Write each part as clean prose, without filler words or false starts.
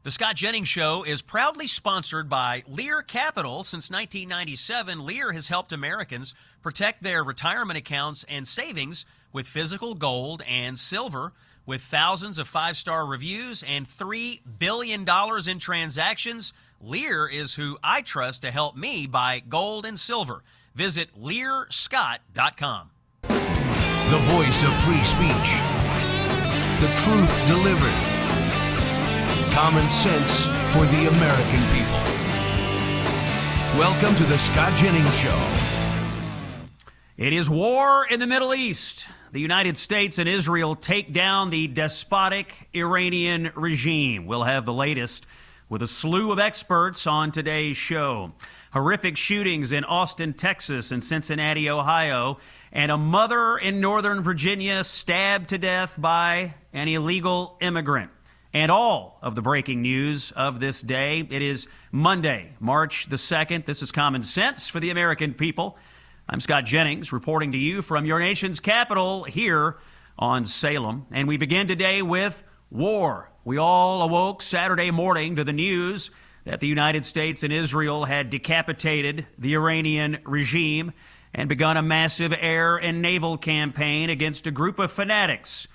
The Scott Jennings Show is proudly sponsored by Lear Capital. Since 1997, Lear has helped Americans protect their retirement accounts and savings with physical gold and silver. With thousands of five-star reviews and $3 billion in transactions, Lear is who I trust to help me buy gold and silver. Visit LearScott.com. The voice of free speech. The truth delivered. Common sense for the American people. Welcome to the Scott Jennings Show. It is war in the Middle East. The United States and Israel take down the despotic Iranian regime. We'll have the latest with a slew of experts on today's show. Horrific shootings in Austin, Texas, and Cincinnati, Ohio, and a mother in Northern Virginia stabbed to death by an illegal immigrant. And all of the breaking news of this day. It is Monday, March the 2nd. This is Common Sense for the American people. I'm Scott Jennings, reporting to you from your nation's capital here on Salem. And we begin today with war. We all awoke Saturday morning to the news that the United States and Israel had decapitated the Iranian regime and begun a massive air and naval campaign against a group of fanatics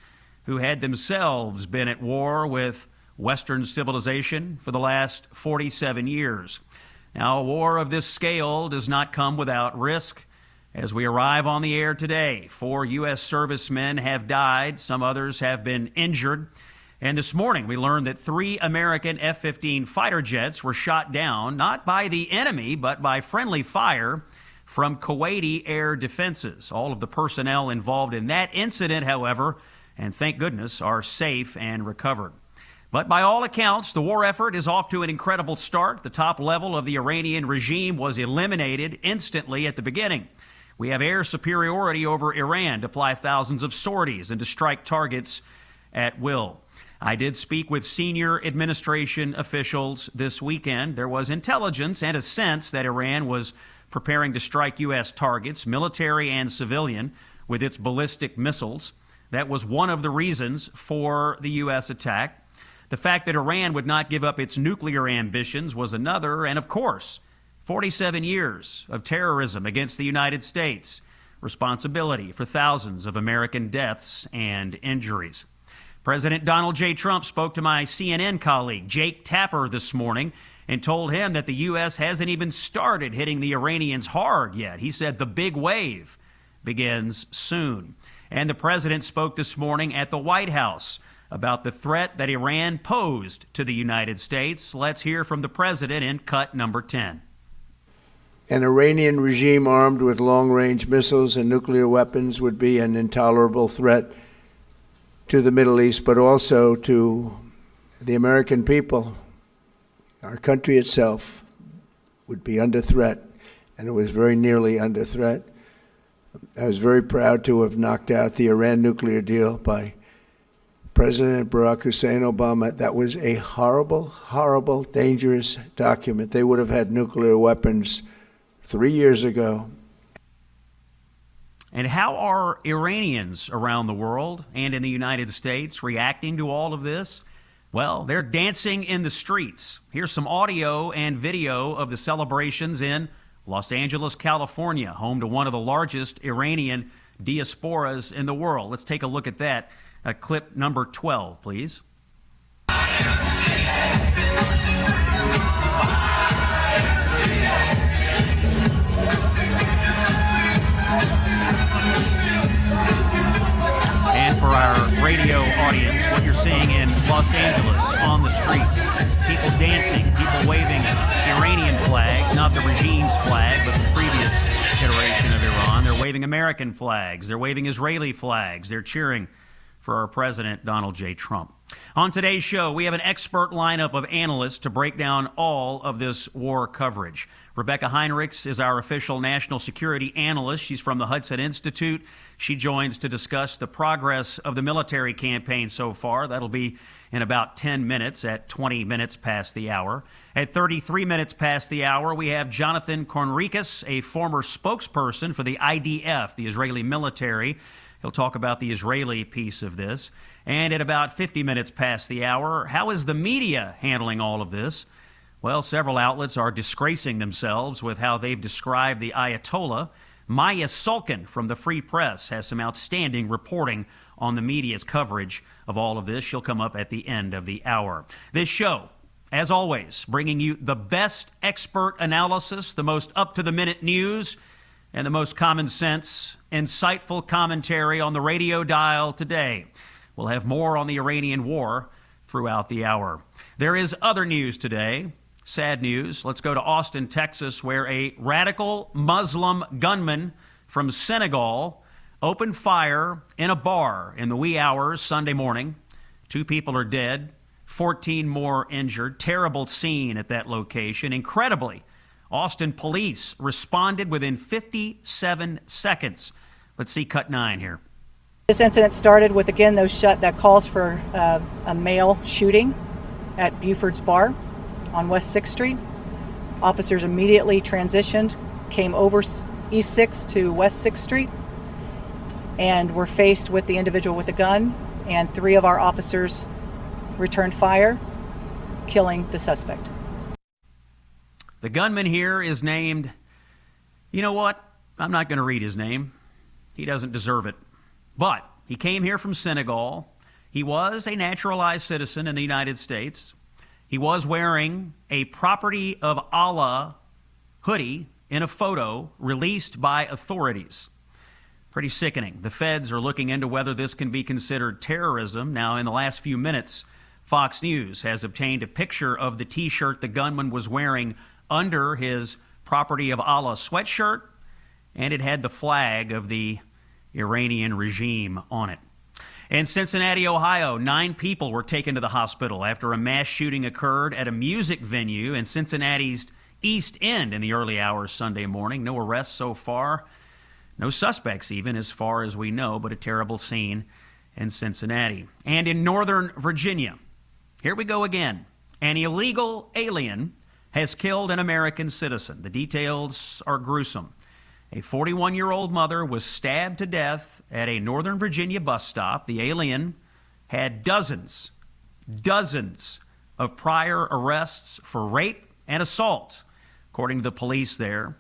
who had themselves been at war with Western civilization for the last 47 years. Now, a war of this scale does not come without risk. As we arrive on the air today, 4 U.S. servicemen have died. Some others have been injured. And this morning, we learned that 3 American F-15 fighter jets were shot down, not by the enemy, but by friendly fire from Kuwaiti air defenses. All of the personnel involved in that incident, however, and thank goodness, are safe and recovered. But by all accounts, the war effort is off to an incredible start. The top level of the Iranian regime was eliminated instantly at the beginning. We have air superiority over Iran to fly thousands of sorties and to strike targets at will. I did speak with senior administration officials this weekend. There was intelligence and a sense that Iran was preparing to strike U.S. targets, military and civilian, with its ballistic missiles. That was one of the reasons for the U.S. attack. The fact that Iran would not give up its nuclear ambitions was another. And of course, 47 years of terrorism against the United States, responsibility for thousands of American deaths and injuries. President Donald J. Trump spoke to my CNN colleague, Jake Tapper, this morning and told him that the U.S. hasn't even started hitting the Iranians hard yet. He said the big wave begins soon. And the president spoke this morning at the White House about the threat that Iran posed to the United States. Let's hear from the president in cut number 10. An Iranian regime armed with long-range missiles and nuclear weapons would be an intolerable threat to the Middle East, but also to the American people. Our country itself would be under threat, and it was very nearly under threat. I was very proud to have knocked out the Iran nuclear deal by President Barack Hussein Obama. That was a horrible, horrible, dangerous document. They would have had nuclear weapons 3 years ago. And how are Iranians around the world and in the United States reacting to all of this? Well, they're dancing in the streets. Here's some audio and video of the celebrations in Los Angeles, California, home to one of the largest Iranian diasporas in the world. Let's take a look at that. Clip number 12, please. And for our radio audience, what you're seeing in Los Angeles on the streets, people dancing, people waving Iranian flags, not the regime's flag, but the previous iteration of Iran. They're waving American flags. They're waving Israeli flags. They're cheering for our President, Donald J. Trump. On today's show, we have an expert lineup of analysts to break down all of this war coverage. Rebecca Heinrichs is our official national security analyst. She's from the Hudson Institute. She joins to discuss the progress of the military campaign so far. That'll be in about 10 minutes at 20 minutes past the hour. At 33 minutes past the hour, we have Jonathan Conricus, a former spokesperson for the IDF, the Israeli military. He'll talk about the Israeli piece of this. And at about 50 minutes past the hour, how is the media handling all of this? Well, several outlets are disgracing themselves with how they've described the Ayatollah. Maya Sulkin from the Free Press has some outstanding reporting on the media's coverage of all of this. She'll come up at the end of the hour. This show, as always, bringing you the best expert analysis, the most up-to-the-minute news, and the most common sense, insightful commentary on the radio dial today. We'll have more on the Iranian war throughout the hour. There is other news today. Sad news. Let's go to Austin, Texas, where a radical Muslim gunman from Senegal opened fire in a bar in the wee hours Sunday morning. 2 people are dead, 14 more injured. Terrible scene at that location. Incredibly, Austin police responded within 57 seconds. Let's see cut 9 here. This incident started with, again, that calls for a male shooting at Buford's Bar on West 6th Street. Officers immediately transitioned, came over East 6th to West 6th Street, and were faced with the individual with the gun, and 3 of our officers returned fire, killing the suspect. The gunman here is named, you know what? I'm not going to read his name. He doesn't deserve it. But he came here from Senegal. He was a naturalized citizen in the United States. He was wearing a Property of Allah hoodie in a photo released by authorities. Pretty sickening. The feds are looking into whether this can be considered terrorism. Now, in the last few minutes, Fox News has obtained a picture of the T-shirt the gunman was wearing under his Property of Allah sweatshirt, and it had the flag of the Iranian regime on it. In Cincinnati, Ohio, 9 people were taken to the hospital after a mass shooting occurred at a music venue in Cincinnati's East End in the early hours Sunday morning. No arrests so far. No suspects even, as far as we know, but a terrible scene in Cincinnati. And in Northern Virginia, here we go again. An illegal alien has killed an American citizen. The details are gruesome. A 41-year-old mother was stabbed to death at a Northern Virginia bus stop. The alien had dozens of prior arrests for rape and assault, according to the police there.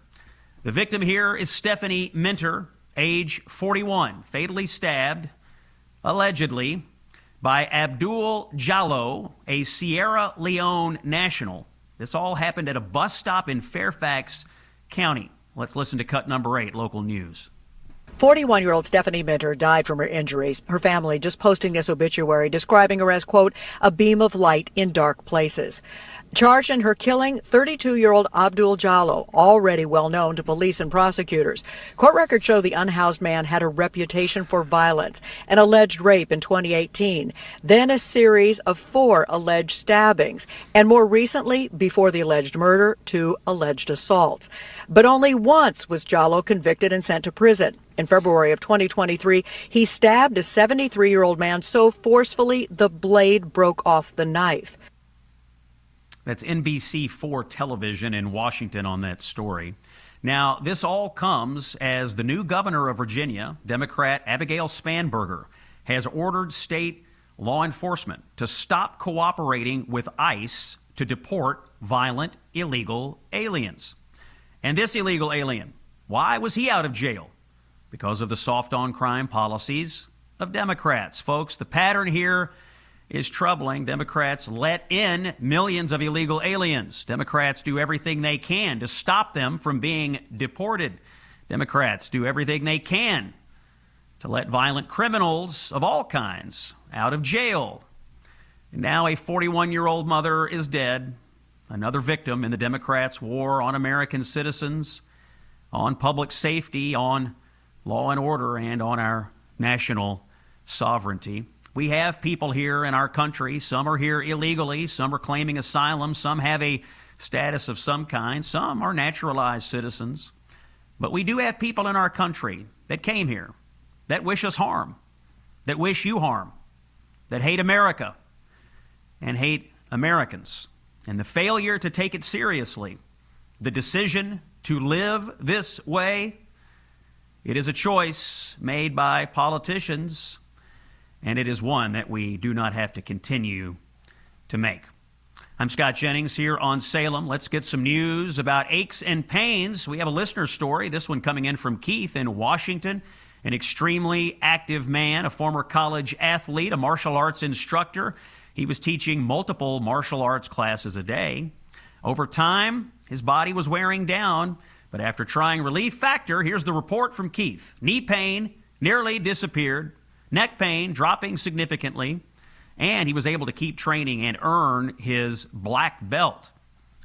The victim here is Stephanie Minter, age 41, fatally stabbed, allegedly, by Abdul Jallo, a Sierra Leone national. This all happened at a bus stop in Fairfax County. Let's listen to cut number 8, local news. 41-year-old Stephanie Minter died from her injuries. Her family just posting this obituary, describing her as, quote, a beam of light in dark places. Charged in her killing, 32-year-old Abdul Jallo, already well known to police and prosecutors. Court records show the unhoused man had a reputation for violence, an alleged rape in 2018, then a series of 4 alleged stabbings, and more recently, before the alleged murder, 2 alleged assaults. But only once was Jallo convicted and sent to prison. In February of 2023, he stabbed a 73-year-old man so forcefully the blade broke off the knife. That's NBC4 television in Washington on that story. Now, this all comes as the new governor of Virginia, Democrat Abigail Spanberger, has ordered state law enforcement to stop cooperating with ICE to deport violent illegal aliens. And this illegal alien, why was he out of jail? Because of the soft-on-crime policies of Democrats. Folks, the pattern here is troubling. Democrats let in millions of illegal aliens. Democrats do everything they can to stop them from being deported. Democrats do everything they can to let violent criminals of all kinds out of jail. And now a 41-year-old mother is dead, another victim in the Democrats' war on American citizens, on public safety, on law and order, and on our national sovereignty. We have people here in our country. Some are here illegally. Some are claiming asylum. Some have a status of some kind. Some are naturalized citizens. But we do have people in our country that came here, that wish us harm, that wish you harm, that hate America and hate Americans. And the failure to take it seriously, the decision to live this way, It is a choice made by politicians, and it is one that we do not have to continue to make. I'm Scott Jennings here on Salem. Let's get some news about aches and pains. We have a listener story, this one coming in from Keith in Washington, an extremely active man, a former college athlete, a martial arts instructor. He was teaching multiple martial arts classes a day. Over time, his body was wearing down, but after trying Relief Factor, here's the report from Keith. Knee pain nearly disappeared, neck pain dropping significantly, and he was able to keep training and earn his black belt.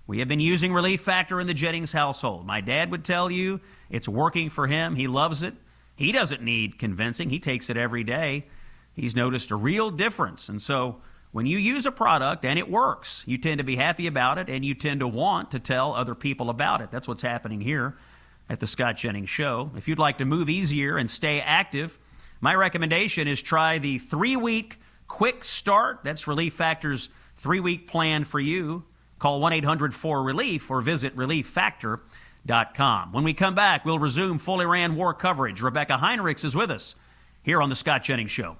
We have been using Relief Factor in the Jennings household. My dad would tell you it's working for him. He loves it. He doesn't need convincing. He takes it every day. He's noticed a real difference. And so when you use a product and it works, you tend to be happy about it and you tend to want to tell other people about it. That's what's happening here at the Scott Jennings Show. If you'd like to move easier and stay active, my recommendation is try the 3-week quick start. That's Relief Factor's 3-week plan for you. Call 1-800-4RELIEF or visit ReliefFactor.com. When we come back, we'll resume full Iran war coverage. Rebecca Heinrichs is with us here on the Scott Jennings Show.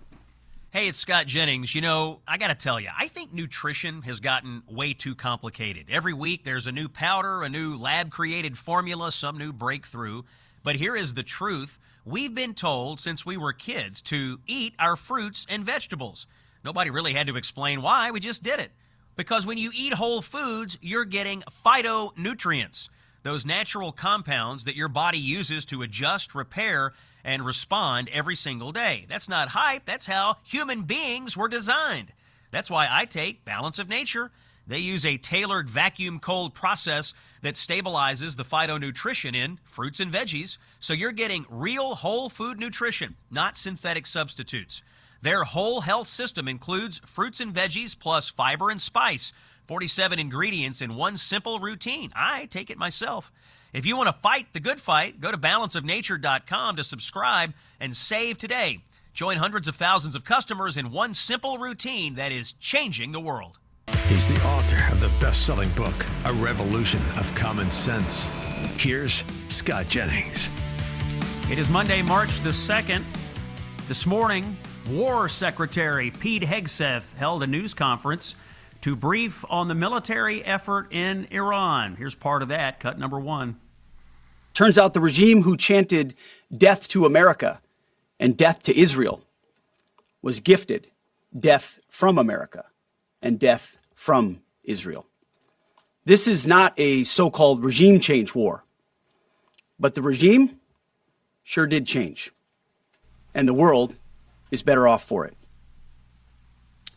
Hey, it's Scott Jennings. You know, I got to tell you, I think nutrition has gotten way too complicated. Every week there's a new powder, a new lab-created formula, some new breakthrough. But here is the truth. We've been told since we were kids to eat our fruits and vegetables. Nobody really had to explain why. We just did it. Because when you eat whole foods, you're getting phytonutrients, those natural compounds that your body uses to adjust, repair, and respond every single day. That's not hype. That's how human beings were designed. That's why I take Balance of Nature. They use a tailored vacuum cold process that stabilizes the phytonutrition in fruits and veggies, so you're getting real whole food nutrition, not synthetic substitutes. Their whole health system includes fruits and veggies plus fiber and spice, 47 ingredients in one simple routine. I take it myself. If you want to fight the good fight, go to balanceofnature.com to subscribe and save today. Join hundreds of thousands of customers in one simple routine that is changing the world. He's the author of the best-selling book, A Revolution of Common Sense. Here's Scott Jennings. It is Monday, March the 2nd. This morning, War Secretary Pete Hegseth held a news conference to brief on the military effort in Iran. Here's part of that, cut number 1. Turns out the regime who chanted death to America and death to Israel was gifted death from America and death from Israel. This is not a so-called regime change war, but the regime sure did change, and the world is better off for it.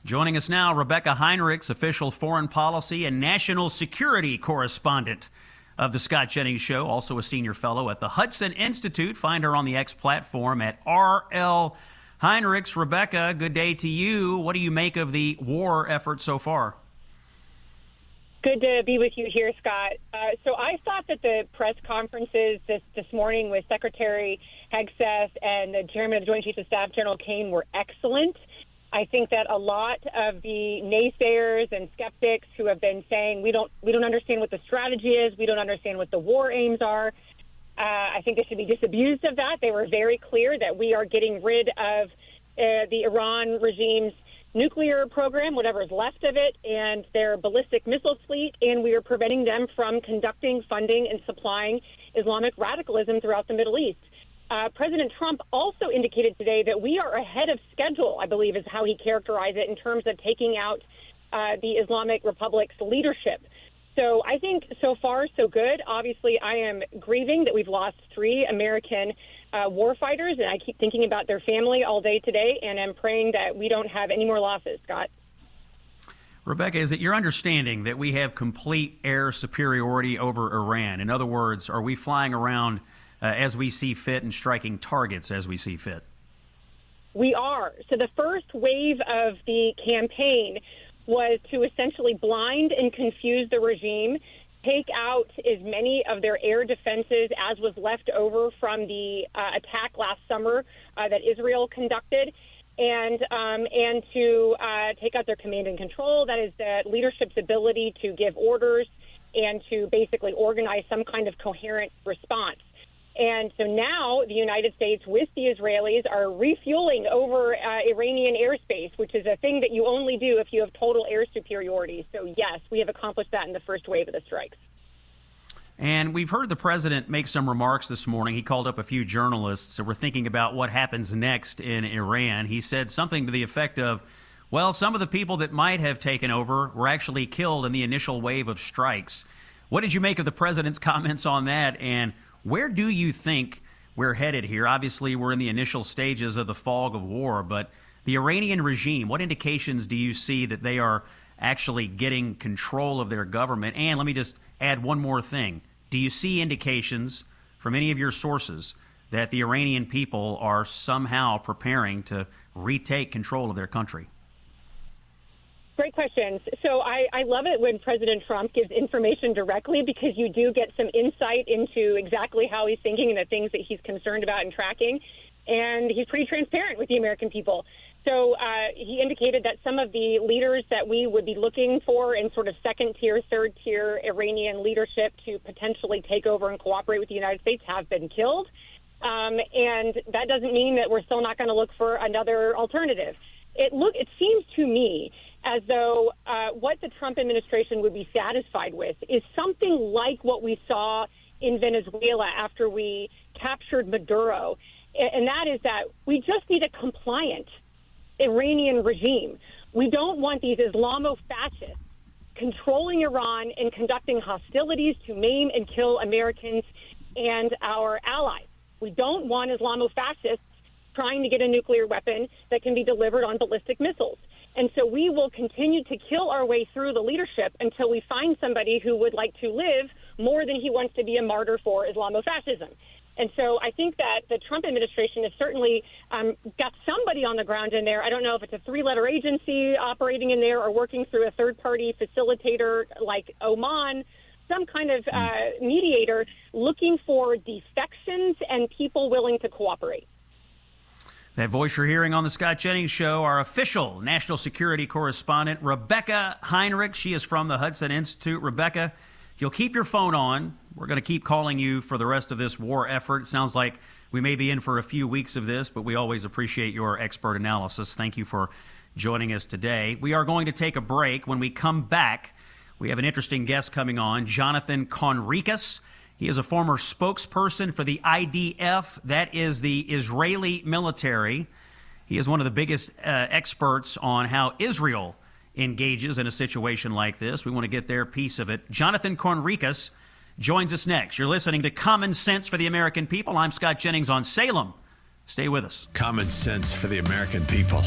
Joining us now, Rebecca Heinrichs, official foreign policy and national security correspondent of the Scott Jennings Show, also a senior fellow at the Hudson Institute. Find her on the X platform at RL Heinrichs. Rebecca, good day to you. What do you make of the war effort so far? Good to be with you here, Scott. So I thought that the press conferences this morning with Secretary Hegseth and the Chairman of the Joint Chiefs of Staff, General Kane, were excellent. I think that a lot of the naysayers and skeptics who have been saying we don't understand what the strategy is, we don't understand what the war aims are, I think they should be disabused of that. They were very clear that we are getting rid of the Iran regime's nuclear program, whatever is left of it, and their ballistic missile fleet, and we are preventing them from conducting, funding, and supplying Islamic radicalism throughout the Middle East. President Trump also indicated today that we are ahead of schedule, I believe is how he characterized it, in terms of taking out the Islamic Republic's leadership. So I think so far so good. Obviously, I am grieving that we've lost 3 American warfighters, and I keep thinking about their family all day today, and I'm praying that we don't have any more losses, Scott. Rebecca, is it your understanding that we have complete air superiority over Iran? In other words, are we flying around as we see fit and striking targets as we see fit? We are. So the first wave of the campaign was to essentially blind and confuse the regime, take out as many of their air defenses as was left over from the attack last summer that Israel conducted, and to take out their command and control. That is the leadership's ability to give orders and to basically organize some kind of coherent response. And so now the United States with the Israelis are refueling over Iranian airspace, which is a thing that you only do if you have total air superiority. So, yes, we have accomplished that in the first wave of the strikes. And we've heard the president make some remarks this morning. He called up a few journalists that were thinking about what happens next in Iran. He said something to the effect of, well, some of the people that might have taken over were actually killed in the initial wave of strikes. What did you make of the president's comments on that? And where do you think we're headed here? Obviously, we're in the initial stages of the fog of war, but the Iranian regime, what indications do you see that they are actually getting control of their government? And let me just add one more thing. Do you see indications from any of your sources that the Iranian people are somehow preparing to retake control of their country? Great questions. So I love it when President Trump gives information directly, because you do get some insight into exactly how he's thinking and the things that he's concerned about and tracking. And he's pretty transparent with the American people. So he indicated that some of the leaders that we would be looking for in sort of second-tier, third-tier Iranian leadership to potentially take over and cooperate with the United States have been killed. And that doesn't mean that we're still not going to look for another alternative. It seems to me as though what the Trump administration would be satisfied with is something like what we saw in Venezuela after we captured Maduro. And that is that we just need a compliant Iranian regime. We don't want these Islamo-fascists controlling Iran and conducting hostilities to maim and kill Americans and our allies. We don't want Islamo-fascists trying to get a nuclear weapon that can be delivered on ballistic missiles. And so we will continue to kill our way through the leadership until we find somebody who would like to live more than he wants to be a martyr for Islamofascism. And so I think that the Trump administration has certainly got somebody on the ground in there. I don't know if it's a three-letter agency operating in there or working through a third-party facilitator like Oman, some kind of mediator looking for defections and people willing to cooperate. That voice you're hearing on the Scott Jennings Show, our official national security correspondent, Rebecca Heinrich. She is from the Hudson Institute. Rebecca, if you'll keep your phone on, we're going to keep calling you for the rest of this war effort. It sounds like we may be in for a few weeks of this, but we always appreciate your expert analysis. Thank you for joining us today. We are going to take a break. When we come back, we have an interesting guest coming on, Jonathan Conricus. He is a former spokesperson for the IDF, that is the Israeli military. He is one of the biggest experts on how Israel engages in a situation like this. We want to get their piece of it. Jonathan Conricus joins us next. You're listening to Common Sense for the American People. I'm Scott Jennings on Salem. Stay with us. Common sense for the American people.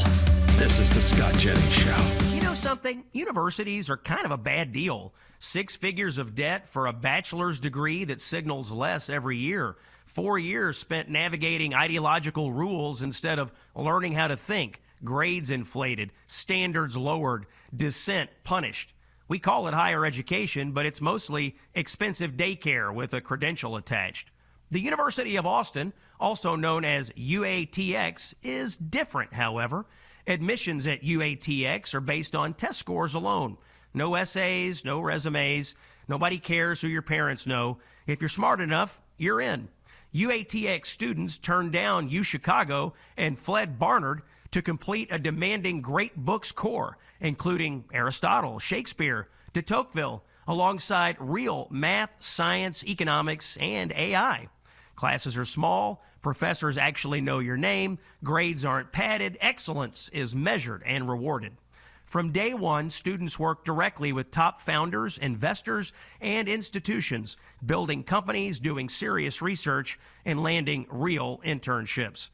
This is the Scott Jennings Show. You know something? Universities are kind of a bad deal. 6 figures of debt for a bachelor's degree that signals less every year. 4 years spent navigating ideological rules instead of learning how to think. Grades inflated, standards lowered, dissent punished. We call it higher education, but it's mostly expensive daycare with a credential attached. The University of Austin, also known as UATX, is different, however. Admissions at UATX are based on test scores alone. No essays, no resumes. Nobody cares who your parents know. If you're smart enough, you're in. UATX students turned down UChicago and fled Barnard to complete a demanding great books core, including Aristotle, Shakespeare, de Tocqueville, alongside real math, science, economics, and AI. Classes are small, professors actually know your name, grades aren't padded, excellence is measured and rewarded. From day one, students work directly with top founders, investors, and institutions, building companies, doing serious research, and landing real internships.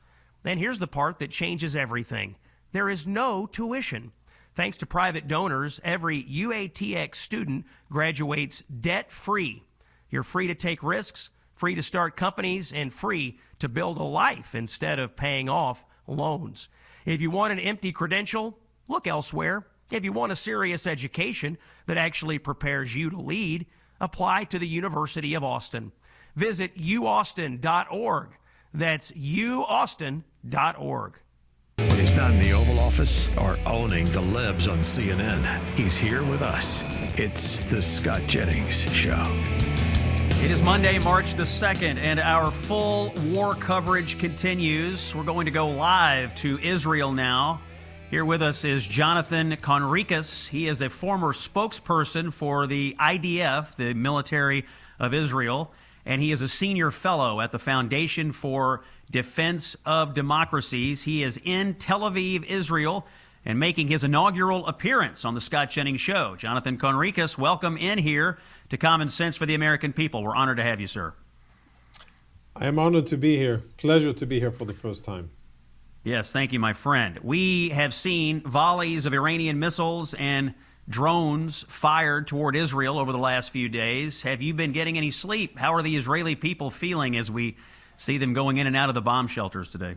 And here's the part that changes everything. There is no tuition. Thanks to private donors, every UATX student graduates debt-free. You're free to take risks, free to start companies, and free to build a life instead of paying off loans. If you want an empty credential, look elsewhere. If you want a serious education that actually prepares you to lead, apply to the University of Austin. Visit uaustin.org. That's uaustin.org. When he's not in the Oval Office or owning the libs on CNN, he's here with us. It's the Scott Jennings Show. It is Monday, March the 2nd, and our full war coverage continues. We're going to go live to Israel now. Here with us is Jonathan Conricus. He is a former spokesperson for the IDF, the military of Israel, and he is a senior fellow at the Foundation for Defense of Democracies. He is in Tel Aviv, Israel, and making his inaugural appearance on the Scott Jennings Show. Jonathan Conricus, welcome in here to Common Sense for the American People. We're honored to have you, sir. I am honored to be here. Pleasure to be here for the first time. Yes, thank you, my friend. We have seen volleys of Iranian missiles and drones fired toward Israel over the last few days. Have you been getting any sleep? How are the Israeli people feeling as we see them going in and out of the bomb shelters today?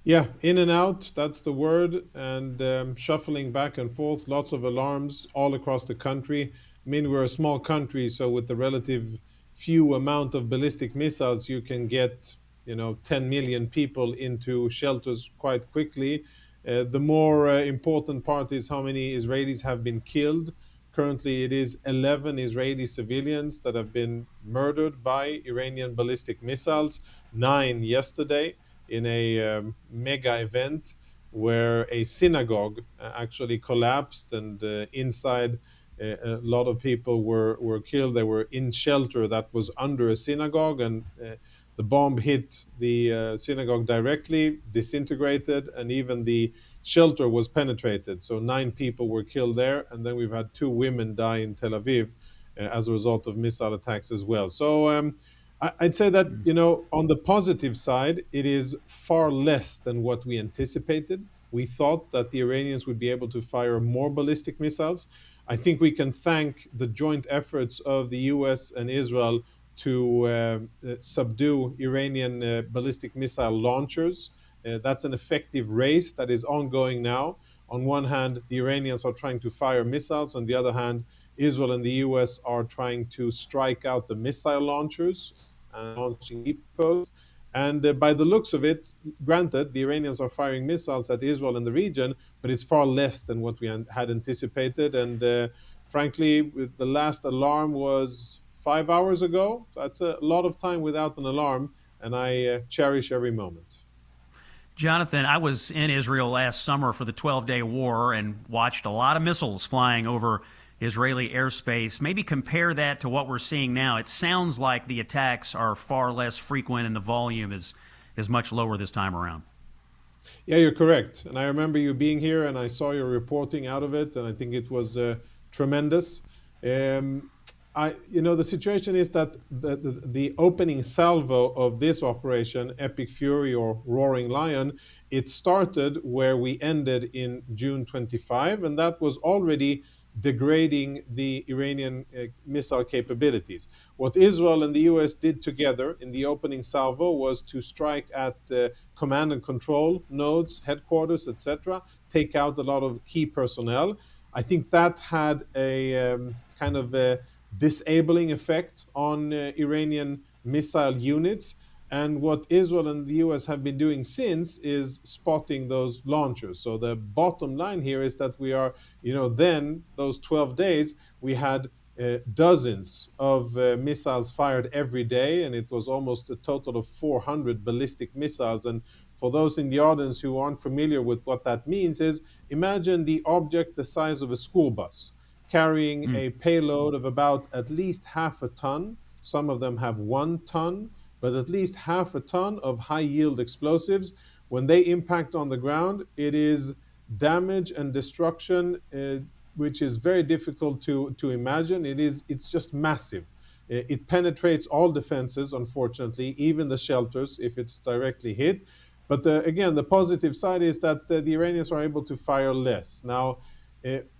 Yeah, in and out, that's the word, and shuffling back and forth, lots of alarms all across the country. I mean, we're a small country, so with the relative few amount of ballistic missiles, you can get, 10 million people into shelters quite quickly. The more important part is how many Israelis have been killed. Currently, it is 11 Israeli civilians that have been murdered by Iranian ballistic missiles, 9 yesterday in a mega event where a synagogue actually collapsed, and inside a lot of people were killed. They were in shelter that was under a synagogue, and the bomb hit the synagogue directly, disintegrated, and even the shelter was penetrated. So 9 people were killed there, and then we've had 2 women die in Tel Aviv as a result of missile attacks as well. So I'd say that, on the positive side, it is far less than what we anticipated. We thought that the Iranians would be able to fire more ballistic missiles. I think we can thank the joint efforts of the US and Israel to subdue Iranian ballistic missile launchers. That's an effective race that is ongoing now. On one hand, the Iranians are trying to fire missiles. On the other hand, Israel and the US are trying to strike out the missile launchers and launching depots. And by the looks of it, granted, the Iranians are firing missiles at Israel and the region, but it's far less than what we had anticipated. And frankly, the last alarm was 5 hours ago. That's a lot of time without an alarm, and I cherish every moment. Jonathan, I was in Israel last summer for the 12-day war and watched a lot of missiles flying over Israeli airspace. Maybe compare that to what we're seeing now. It sounds like the attacks are far less frequent and the volume is much lower this time around. Yeah, you're correct. And I remember you being here, and I saw your reporting out of it, and I think it was tremendous. The situation is that the opening salvo of this operation, Epic Fury or Roaring Lion, it started where we ended in June 25, and that was already degrading the Iranian missile capabilities. What Israel and the US did together in the opening salvo was to strike at command and control nodes, headquarters, etc., take out a lot of key personnel. I think that had a kind of a disabling effect on Iranian missile units. And what Israel and the US have been doing since is spotting those launchers. So the bottom line here is that we are, then those 12 days, we had dozens of missiles fired every day, and it was almost a total of 400 ballistic missiles. And for those in the audience who aren't familiar with what that means is, imagine the object the size of a school bus, carrying a payload of about at least half a ton. Some of them have 1 ton, but at least half a ton of high-yield explosives. When they impact on the ground, it is damage and destruction, which is very difficult to imagine. It's just massive. It penetrates all defenses, unfortunately, even the shelters, if it's directly hit. But again, the positive side is that the Iranians are able to fire less. Now,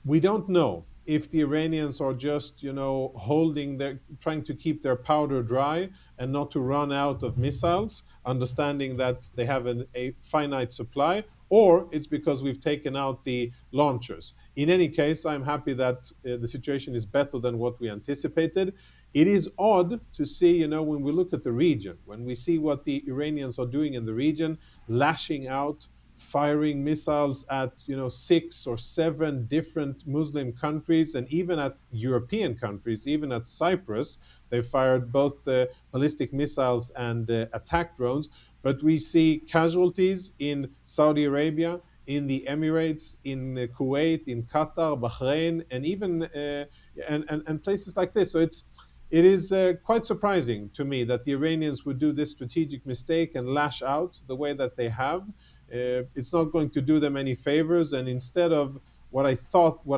we don't know if the Iranians are just, trying to keep their powder dry and not to run out of missiles, understanding that they have a finite supply, or it's because we've taken out the launchers. In any case, I'm happy that the situation is better than what we anticipated. It is odd to see, when we look at the region, when we see what the Iranians are doing in the region, lashing out firing missiles at 6 or 7 different Muslim countries, and even at European countries, even at Cyprus. They fired both ballistic missiles and attack drones. But we see casualties in Saudi Arabia, in the Emirates, in Kuwait, in Qatar, Bahrain, and even and places like this. So it is quite surprising to me that the Iranians would do this strategic mistake and lash out the way that they have. It's not going to do them any favors. And instead of what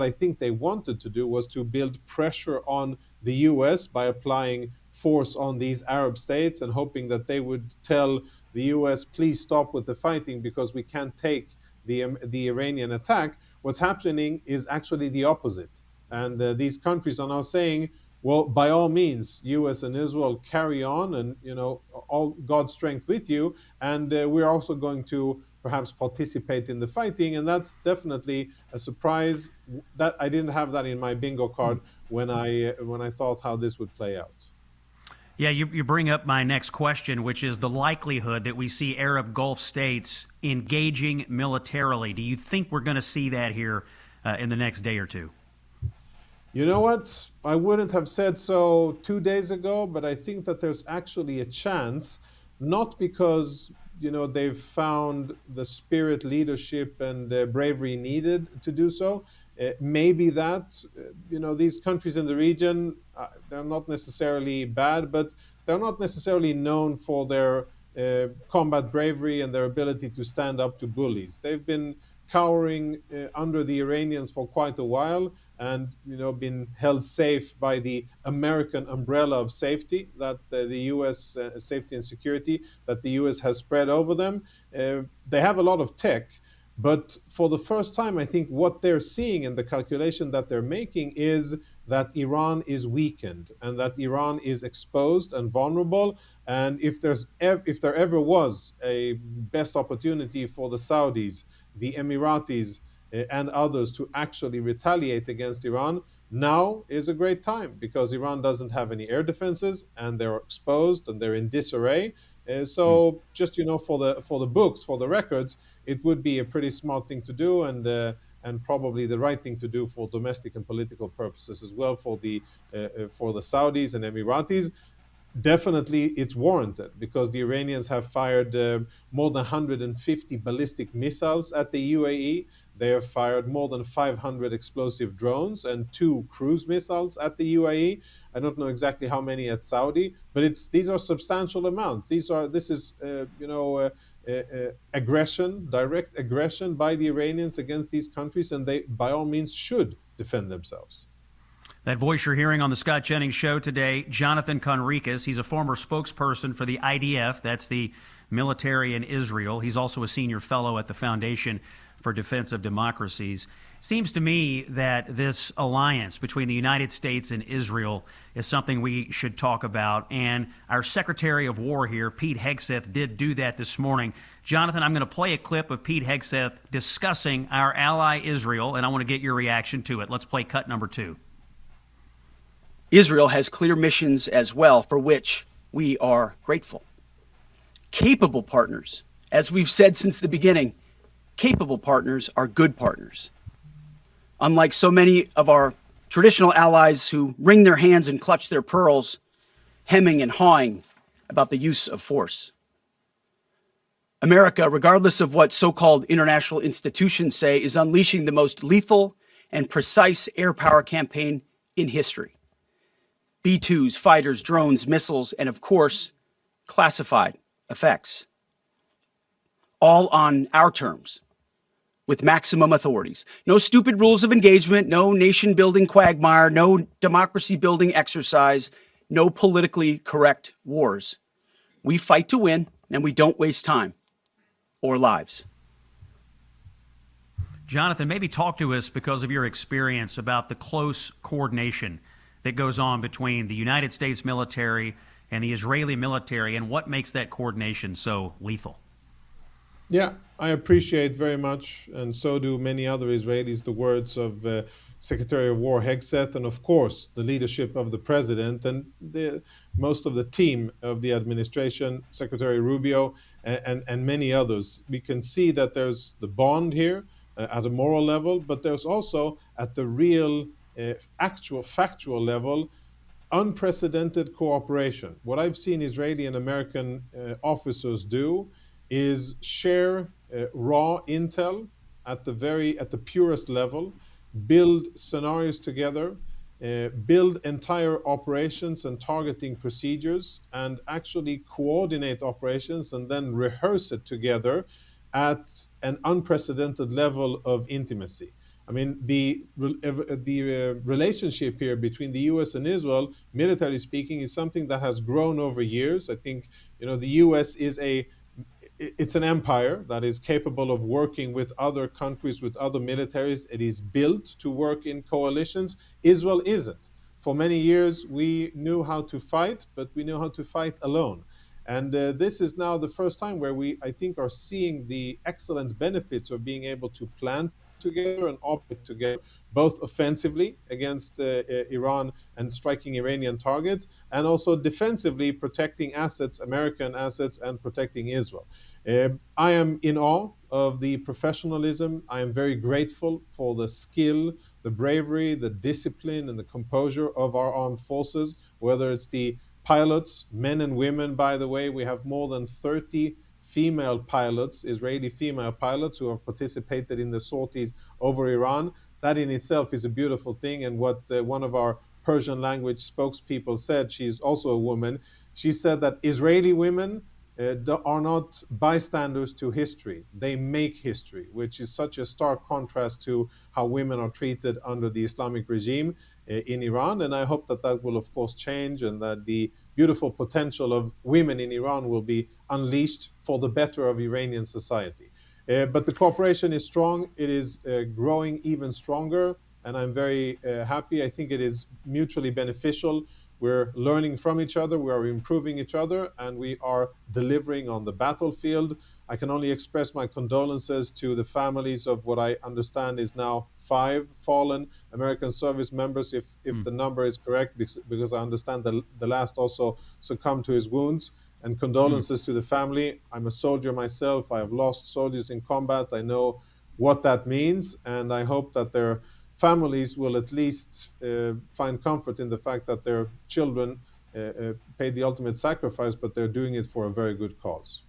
I think they wanted to do was to build pressure on the U.S. by applying force on these Arab states and hoping that they would tell the U.S., please stop with the fighting because we can't take the Iranian attack. What's happening is actually the opposite. And these countries are now saying, well, by all means, U.S. and Israel carry on and, all God's strength with you. And we're also going to perhaps participate in the fighting. And that's definitely a surprise. That I didn't have that in my bingo card when I thought how this would play out. Yeah, you bring up my next question, which is the likelihood that we see Arab Gulf states engaging militarily. Do you think we're going to see that here in the next day or two? You know what? I wouldn't have said so 2 days ago, but I think that there's actually a chance, not because, they've found the spirit, leadership, and bravery needed to do so. Maybe that, these countries in the region, they're not necessarily bad, but they're not necessarily known for their combat bravery and their ability to stand up to bullies. They've been cowering under the Iranians for quite a while and, been held safe by the American umbrella of safety that the U.S. Safety and security that the U.S. has spread over them. They have a lot of tech. But for the first time, I think what they're seeing and the calculation that they're making is that Iran is weakened and that Iran is exposed and vulnerable. And if there ever was a best opportunity for the Saudis, the Emiratis, and others to actually retaliate against Iran, now is a great time because Iran doesn't have any air defenses and they're exposed and they're in disarray. So just, for the books, for the records, it would be a pretty smart thing to do and probably the right thing to do for domestic and political purposes as well for the Saudis and Emiratis. Definitely it's warranted because the Iranians have fired more than 150 ballistic missiles at the UAE. They have fired more than 500 explosive drones and 2 cruise missiles at the UAE. I don't know exactly how many at Saudi, but these are substantial amounts. This is aggression, direct aggression by the Iranians against these countries, and they, by all means, should defend themselves. That voice you're hearing on the Scott Jennings Show today, Jonathan Conricus. He's a former spokesperson for the IDF. That's the military in Israel. He's also a senior fellow at the Foundation for Defense of Democracies. Seems to me that this alliance between the United States and Israel is something we should talk about. And our Secretary of War here, Pete Hegseth, did do that this morning. Jonathan, I'm going to play a clip of Pete Hegseth discussing our ally Israel, and I want to get your reaction to it. Let's play cut number 2. Israel has clear missions as well, for which we are grateful. Capable partners, as we've said since the beginning, capable partners are good partners. Unlike so many of our traditional allies who wring their hands and clutch their pearls, hemming and hawing about the use of force. America, regardless of what so-called international institutions say, is unleashing the most lethal and precise air power campaign in history. B-2s, fighters, drones, missiles, and of course, classified effects. All on our terms, with maximum authorities. No stupid rules of engagement, no nation-building quagmire, no democracy-building exercise, no politically correct wars. We fight to win, and we don't waste time or lives. Jonathan, maybe talk to us, because of your experience, about the close coordination that goes on between the United States military and the Israeli military, and what makes that coordination so lethal. Yeah, I appreciate very much, and so do many other Israelis, the words of Secretary of War Hegseth, and of course the leadership of the president and most of the team of the administration, Secretary Rubio, and many others. We can see that there's the bond here at a moral level, but there's also at the real, actual, factual level, unprecedented cooperation. What I've seen Israeli and American officers do is share raw intel at the purest level, build scenarios together, build entire operations and targeting procedures, and actually coordinate operations and then rehearse it together at an unprecedented level of intimacy. I mean, the relationship here between the U.S. and Israel, militarily speaking, is something that has grown over years. I think, the U.S. it's an empire that is capable of working with other countries, with other militaries. It is built to work in coalitions. Israel isn't. For many years, we knew how to fight, but we knew how to fight alone. And this is now the first time where we, I think, are seeing the excellent benefits of being able to plan together and operate together, both offensively against Iran and striking Iranian targets, and also defensively protecting assets, American assets, and protecting Israel. I am in awe of the professionalism. I am very grateful for the skill, the bravery, the discipline, and the composure of our armed forces, whether it's the pilots, men and women, by the way. We have more than 30 female pilots, Israeli female pilots, who have participated in the sorties over Iran. That in itself is a beautiful thing. And what one of our Persian language spokespeople said, she's also a woman, she said that Israeli women are not bystanders to history. They make history, which is such a stark contrast to how women are treated under the Islamic regime in Iran. And I hope that that will, of course, change, and that the beautiful potential of women in Iran will be unleashed for the better of Iranian society. But the cooperation is strong. It is growing even stronger, and I'm very happy. I think it is mutually beneficial. We're learning from each other, we are improving each other, and we are delivering on the battlefield. I can only express my condolences to the families of what I understand is now 5 fallen American service members, if the number is correct, because I understand that the last also succumbed to his wounds. And condolences to the family. I'm a soldier myself. I have lost soldiers in combat. I know what that means, and I hope that their families will at least find comfort in the fact that their children paid the ultimate sacrifice, but they're doing it for a very good cause.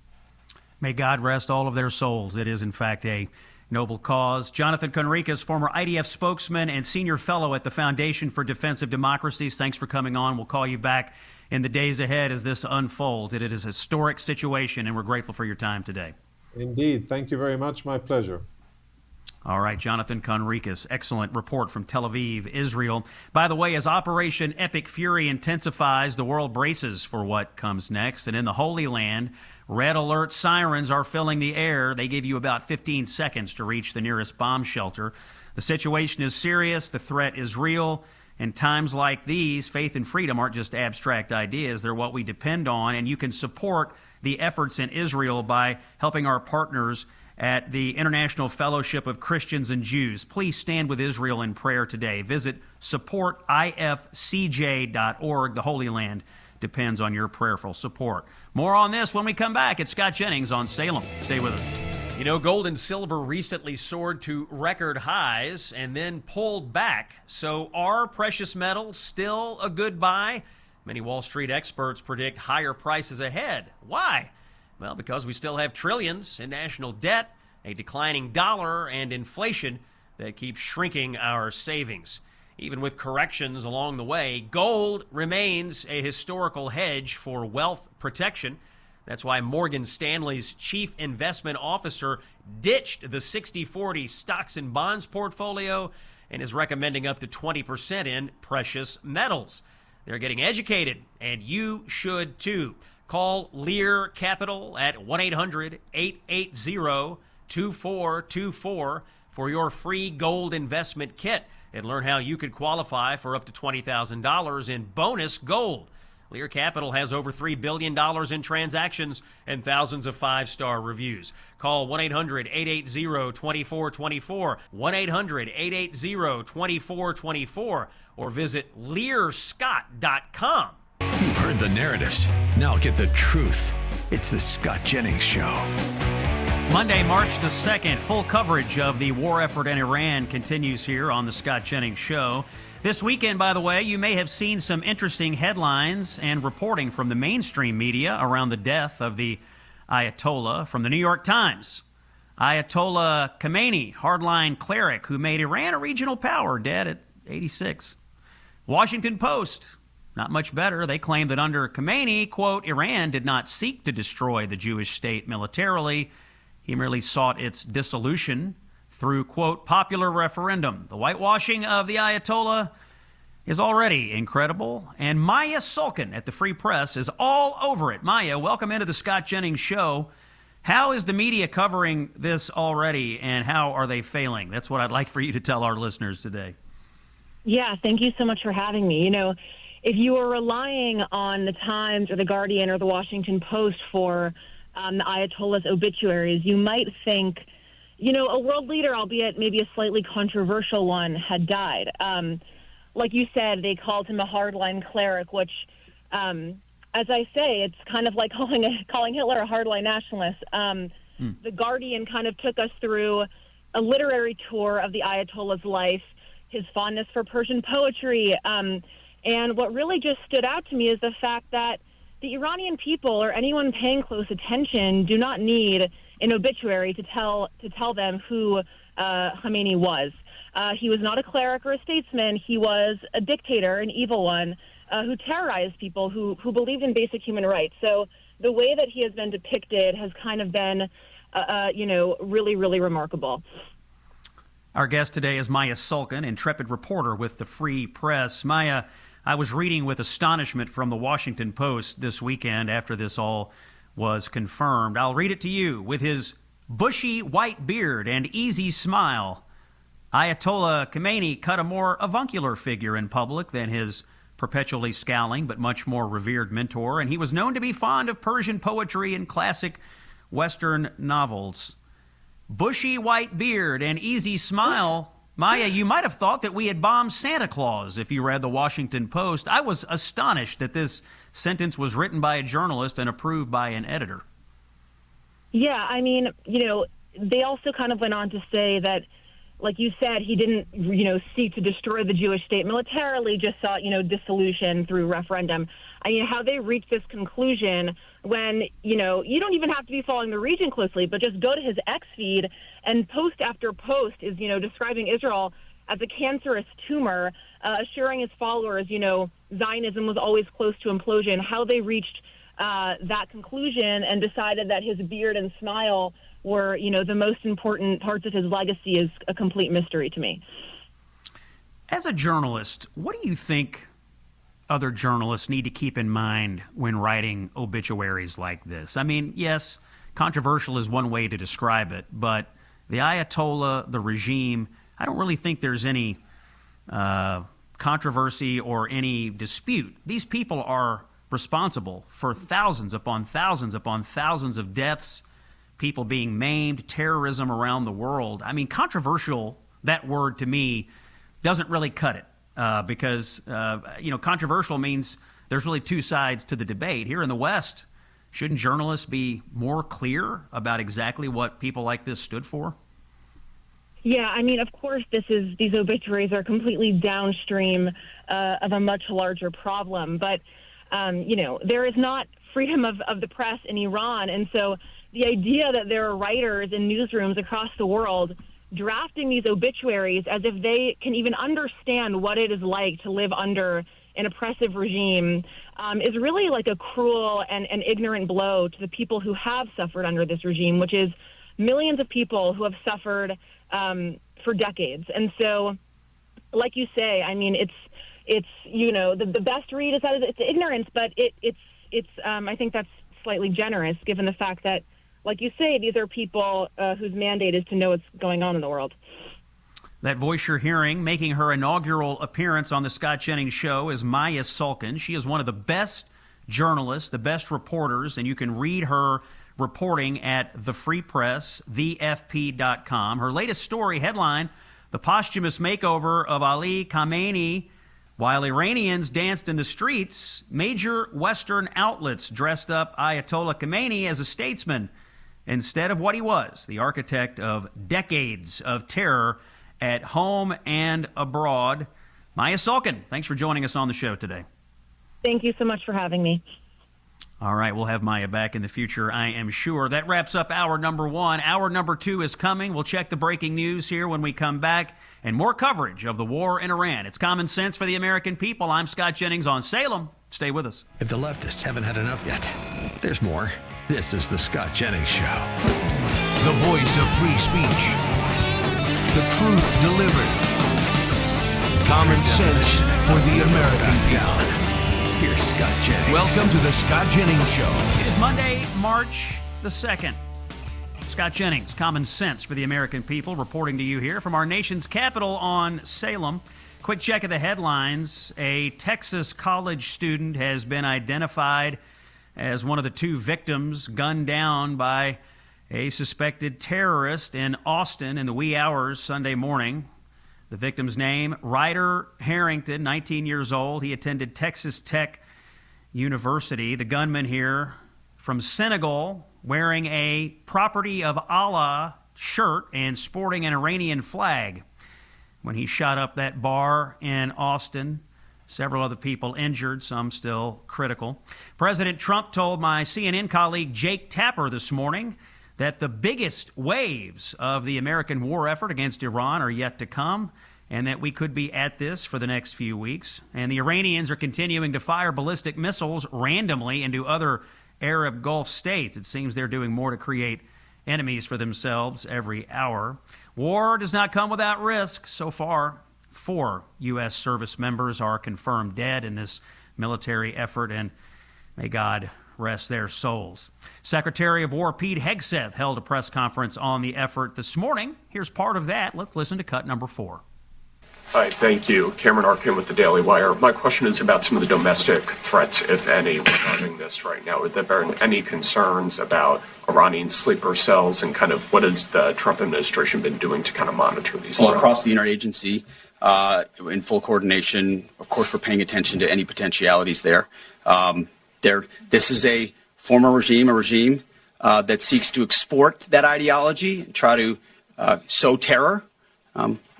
May God rest all of their souls. It is, in fact, a noble cause. Jonathan Conricus, former IDF spokesman and senior fellow at the Foundation for Defensive Democracies, thanks for coming on. We'll call you back in the days ahead as this unfolds. It is a historic situation, and we're grateful for your time today. Indeed. Thank you very much. My pleasure. All right, Jonathan Conricus, excellent report from Tel Aviv, Israel. By the way, as Operation Epic Fury intensifies, the world braces for what comes next. And in the Holy Land, red alert sirens are filling the air. They give you about 15 seconds to reach the nearest bomb shelter. The situation is serious. The threat is real. In times like these, faith and freedom aren't just abstract ideas. They're what we depend on. And you can support the efforts in Israel by helping our partners at the International Fellowship of Christians and Jews. Please stand with Israel in prayer today. Visit supportifcj.org. The Holy Land depends on your prayerful support. More on this when we come back. It's Scott Jennings on Salem. Stay with us. You know, gold and silver recently soared to record highs and then pulled back. So are precious metals still a good buy? Many Wall Street experts predict higher prices ahead. Why? Well, because we still have trillions in national debt, a declining dollar, and inflation that keeps shrinking our savings. Even with corrections along the way, gold remains a historical hedge for wealth protection. That's why Morgan Stanley's chief investment officer ditched the 60-40 stocks and bonds portfolio and is recommending up to 20% in precious metals. They're getting educated, and you should too. Call Lear Capital at 1-800-880-2424 for your free gold investment kit and learn how you could qualify for up to $20,000 in bonus gold. Lear Capital has over $3 billion in transactions and thousands of 5-star reviews. Call 1-800-880-2424, 1-800-880-2424, or visit learscott.com. You've heard the narratives. Now get the truth. It's the Scott Jennings Show. Monday, March the 2nd, full coverage of the war effort in Iran continues here on the Scott Jennings Show. This weekend, by the way, you may have seen some interesting headlines and reporting from the mainstream media around the death of the Ayatollah. From the New York Times, Ayatollah Khamenei, hardline cleric who made Iran a regional power, dead at 86. Washington Post, not much better. They claim that under Khamenei, quote, Iran did not seek to destroy the Jewish state militarily. He merely sought its dissolution through, quote, popular referendum. The whitewashing of the Ayatollah is already incredible. And Maya Sulkin at the Free Press is all over it. Maya, welcome into the Scott Jennings Show. How is the media covering this already, and how are they failing? That's what I'd like for you to tell our listeners today. Yeah, thank you so much for having me. You know, if you were relying on the Times or the Guardian or the Washington Post for the Ayatollah's obituaries, you might think, you know, a world leader, albeit maybe a slightly controversial one, had died. Like you said, they called him a hardline cleric, which, as I say, it's kind of like calling Hitler a hardline nationalist. The Guardian kind of took us through a literary tour of the Ayatollah's life, his fondness for Persian poetry. And what really just stood out to me is the fact that the Iranian people or anyone paying close attention do not need an obituary to tell them who Khamenei was. He was not a cleric or a statesman. He was a dictator, an evil one, who terrorized people who believed in basic human rights. So the way that he has been depicted has kind of been, really, really remarkable. Our guest today is Maya Sulkin, intrepid reporter with the Free Press. Maya, I was reading with astonishment from the Washington Post this weekend after this all was confirmed. I'll read it to you. With his bushy white beard and easy smile, Ayatollah Khamenei cut a more avuncular figure in public than his perpetually scowling but much more revered mentor, and he was known to be fond of Persian poetry and classic Western novels. Bushy white beard and easy smile. Maya, you might have thought that we had bombed Santa Claus if you read the Washington Post. I was astonished that this sentence was written by a journalist and approved by an editor. Yeah, I mean, they also kind of went on to say that, like you said, he didn't, seek to destroy the Jewish state militarily, just sought, dissolution through referendum. I mean, how they reached this conclusion when, you don't even have to be following the region closely, but just go to his X feed and post after post is, describing Israel as a cancerous tumor, assuring his followers, Zionism was always close to implosion. How they reached that conclusion and decided that his beard and smile were, the most important parts of his legacy is a complete mystery to me. As a journalist, what do you think other journalists need to keep in mind when writing obituaries like this? I mean, yes, controversial is one way to describe it, but the Ayatollah, the regime, I don't really think there's any controversy or any dispute. These people are responsible for thousands upon thousands upon thousands of deaths, people being maimed, terrorism around the world. I mean, controversial, that word to me doesn't really cut it because controversial means there's really two sides to the debate. Here in the West, shouldn't journalists be more clear about exactly what people like this stood for? Yeah, I mean, of course, these obituaries are completely downstream of a much larger problem. But, there is not freedom of the press in Iran. And so the idea that there are writers in newsrooms across the world drafting these obituaries as if they can even understand what it is like to live under an oppressive regime is really like a cruel and ignorant blow to the people who have suffered under this regime, which is millions of people who have suffered for decades. And so, like you say, I mean, it's the best read is that it's ignorance, but it's I think that's slightly generous given the fact that, like you say, these are people whose mandate is to know what's going on in the world. That voice you're hearing, making her inaugural appearance on the Scott Jennings Show, is Maya Sulkin. She is one of the best journalists, the best reporters, and you can read her reporting at the Free Press, thefp.com. Her latest story headline, "The Posthumous Makeover of Ali Khamenei While Iranians Danced in the Streets." Major Western outlets dressed up Ayatollah Khamenei as a statesman instead of what he was, the architect of decades of terror at home and abroad. Maya Sulkin, thanks for joining us on the show today. Thank you so much for having me. All right, we'll have Maya back in the future, I am sure. That wraps up hour number one. Hour number two is coming. We'll check the breaking news here when we come back, and more coverage of the war in Iran. It's Common Sense for the American people. I'm Scott Jennings on Salem. Stay with us. If the leftists haven't had enough yet, there's more. This is the Scott Jennings Show. The voice of free speech. The truth delivered. Common sense for the American people. Here's Scott Jennings. Welcome to the Scott Jennings Show. It is Monday, March the 2nd. Scott Jennings, Common Sense for the American people, reporting to you here from our nation's capital on Salem. Quick check of the headlines. A Texas college student has been identified as one of the two victims gunned down by a suspected terrorist in Austin in the wee hours Sunday morning. The victim's name, Ryder Harrington, 19 years old. He attended Texas Tech University. The gunman here from Senegal, wearing a Property of Allah shirt and sporting an Iranian flag. When he shot up that bar in Austin, several other people injured, some still critical. President Trump told my CNN colleague Jake Tapper this morning that the biggest waves of the American war effort against Iran are yet to come, and that we could be at this for the next few weeks. And the Iranians are continuing to fire ballistic missiles randomly into other Arab Gulf states. It seems they're doing more to create enemies for themselves every hour. War does not come without risk. So far, 4 U.S. service members are confirmed dead in this military effort, and may God rest their souls. Secretary of War Pete Hegseth held a press conference on the effort this morning. Here's part of that. Let's listen to cut number 4. Hi, thank you. Cameron Arkin with the Daily Wire. My question is about some of the domestic threats, if any, regarding this right now. Have there been any concerns about Iranian sleeper cells, and kind of what has the Trump administration been doing to kind of monitor these threats? Across the interagency, in full coordination, of course, we're paying attention to any potentialities there. This is a former regime, that seeks to export that ideology and try to sow terror.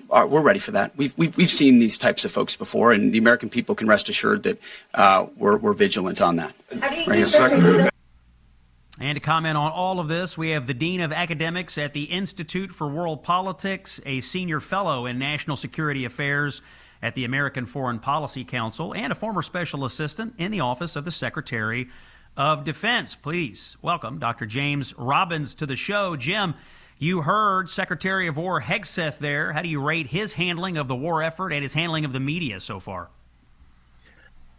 We're ready for that. We've seen these types of folks before, and the American people can rest assured that we're vigilant on that. And to comment on all of this, we have the Dean of Academics at the Institute for World Politics, a senior fellow in national security affairs at the American Foreign Policy Council, and a former special assistant in the Office of the Secretary of Defense. Please welcome Dr. James Robbins to the show. Jim, you heard Secretary of War Hegseth there. How do you rate his handling of the war effort and his handling of the media so far?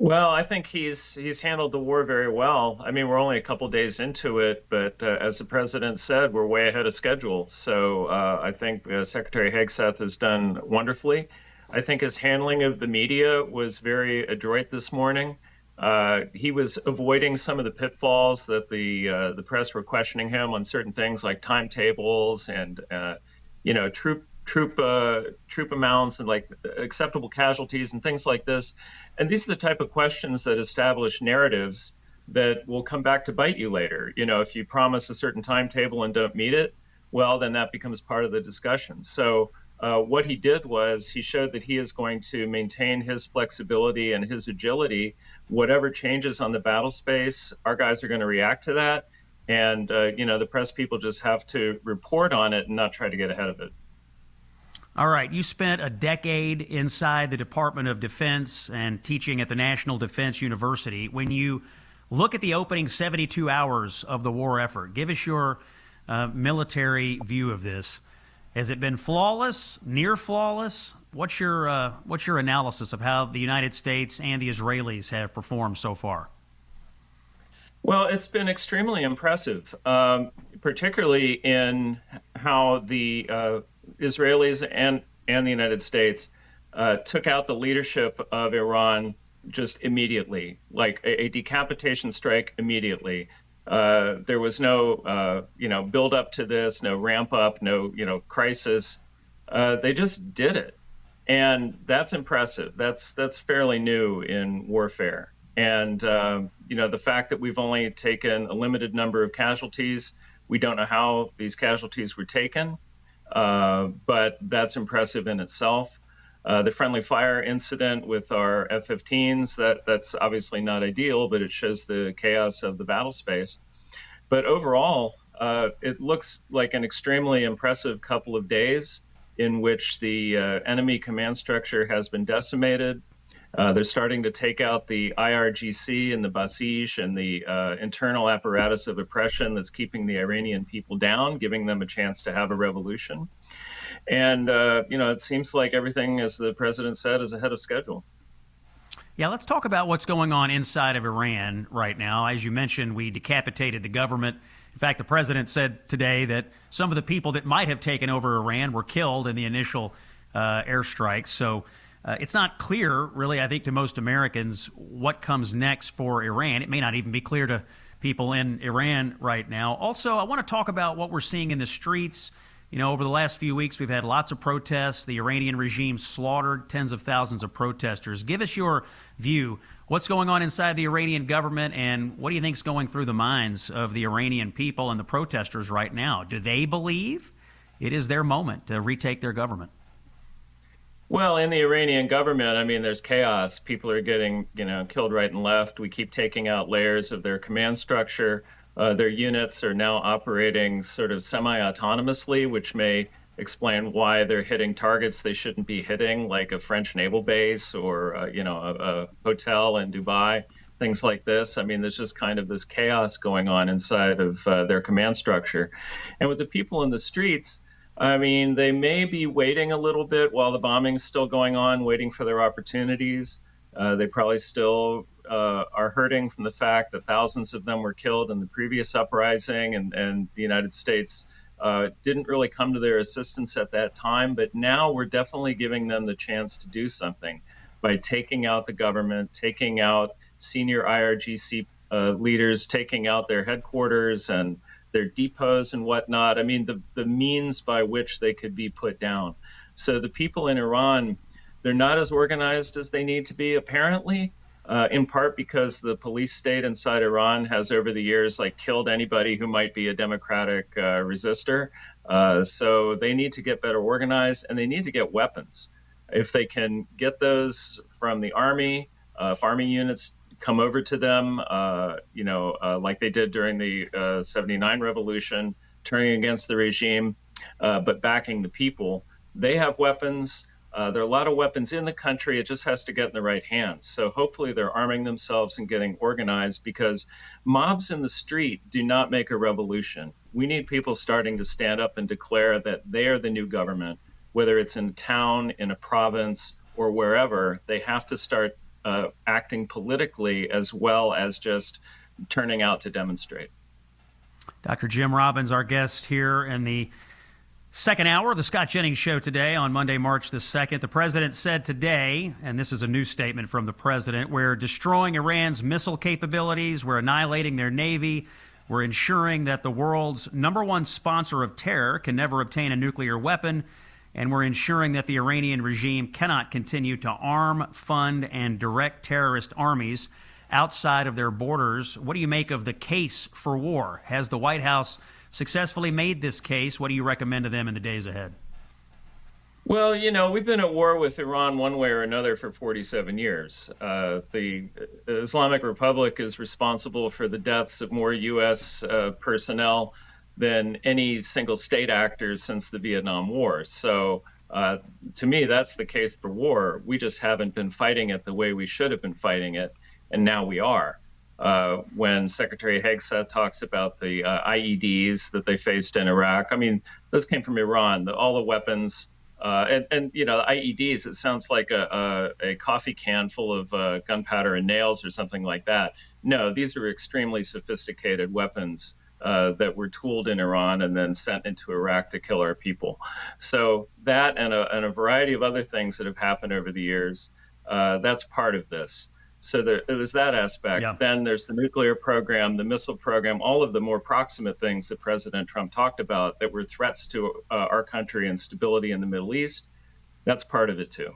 Well, I think he's handled the war very well. I mean, we're only a couple days into it, but as the president said, we're way ahead of schedule. So I think Secretary Hegseth has done wonderfully. I think his handling of the media was very adroit this morning. He was avoiding some of the pitfalls that the press were questioning him on certain things like timetables and troop amounts and like acceptable casualties and things like this. And these are the type of questions that establish narratives that will come back to bite you later. You know, if you promise a certain timetable and don't meet it, well, then that becomes part of the discussion. So what he did was he showed that he is going to maintain his flexibility and his agility. Whatever changes on the battle space, our guys are going to react to that. And, the press people just have to report on it and not try to get ahead of it. All right. You spent a decade inside the Department of Defense and teaching at the National Defense University. When you look at the opening 72 hours of the war effort, give us your military view of this. Has it been flawless, near flawless? What's your analysis of how the United States and the Israelis have performed so far? Well, it's been extremely impressive, particularly in how the Israelis and the United States took out the leadership of Iran just immediately, like a decapitation strike immediately. There was no, build up to this, no ramp up, no, crisis. They just did it. And that's impressive. That's fairly new in warfare. And, the fact that we've only taken a limited number of casualties, we don't know how these casualties were taken, but that's impressive in itself. The friendly fire incident with our F-15s, that's obviously not ideal, but it shows the chaos of the battle space. But overall, it looks like an extremely impressive couple of days in which the enemy command structure has been decimated. They're starting to take out the IRGC and the Basij and the internal apparatus of oppression that's keeping the Iranian people down, giving them a chance to have a revolution. And, it seems like everything, as the president said, is ahead of schedule. Yeah, let's talk about what's going on inside of Iran right now. As you mentioned, we decapitated the government. In fact, the president said today that some of the people that might have taken over Iran were killed in the initial airstrikes. So it's not clear, really, I think, to most Americans what comes next for Iran. It may not even be clear to people in Iran right now. Also, I want to talk about what we're seeing in the streets. Over the last few weeks, we've had lots of protests. The Iranian regime slaughtered tens of thousands of protesters. Give us your view. What's going on inside the Iranian government, and what do you think is going through the minds of the Iranian people and the protesters right now? Do they believe it is their moment to retake their government? Well, in the Iranian government, there's chaos. People are getting, killed right and left. We keep taking out layers of their command structure. Their units are now operating sort of semi-autonomously, which may explain why they're hitting targets they shouldn't be hitting, like a French naval base or, a hotel in Dubai, things like this. There's just kind of this chaos going on inside of their command structure. And with the people in the streets, they may be waiting a little bit while the bombing's still going on, waiting for their opportunities. They probably still are hurting from the fact that thousands of them were killed in the previous uprising, and the United States didn't really come to their assistance at that time. But now we're definitely giving them the chance to do something by taking out the government, taking out senior IRGC leaders, taking out their headquarters and their depots and whatnot. The means by which they could be put down. So the people in Iran, they're not as organized as they need to be, apparently, in part because the police state inside Iran has over the years killed anybody who might be a democratic resistor. So they need to get better organized, and they need to get weapons. If they can get those from the army, if army units come over to them, like they did during the 79 revolution, turning against the regime, but backing the people, they have weapons. There are a lot of weapons in the country. It just has to get in the right hands. So hopefully they're arming themselves and getting organized, because mobs in the street do not make a revolution. We need people starting to stand up and declare that they are the new government, whether it's in a town, in a province, or wherever. They have to start acting politically as well as just turning out to demonstrate. Dr. Jim Robbins, our guest here in the second hour of the Scott Jennings Show today on Monday, March the 2nd. The president said today, and this is a new statement from the president, we're destroying Iran's missile capabilities, we're annihilating their navy, we're ensuring that the world's #1 sponsor of terror can never obtain a nuclear weapon, and we're ensuring that the Iranian regime cannot continue to arm, fund, and direct terrorist armies outside of their borders. What do you make of the case for war? Has the White House successfully made this case? What do you recommend to them in the days ahead? Well, we've been at war with Iran one way or another for 47 years. The Islamic Republic is responsible for the deaths of more U.S. personnel than any single state actor since the Vietnam War. So to me, that's the case for war. We just haven't been fighting it the way we should have been fighting it, and now we are. When Secretary Hegseth talks about the IEDs that they faced in Iraq, those came from Iran. All the weapons, and the IEDs, it sounds like a coffee can full of gunpowder and nails or something like that. No, these are extremely sophisticated weapons that were tooled in Iran and then sent into Iraq to kill our people. So that and a variety of other things that have happened over the years, that's part of this. So there's that aspect. Yeah. Then there's the nuclear program, the missile program, all of the more proximate things that President Trump talked about that were threats to our country and stability in the Middle East. That's part of it, too.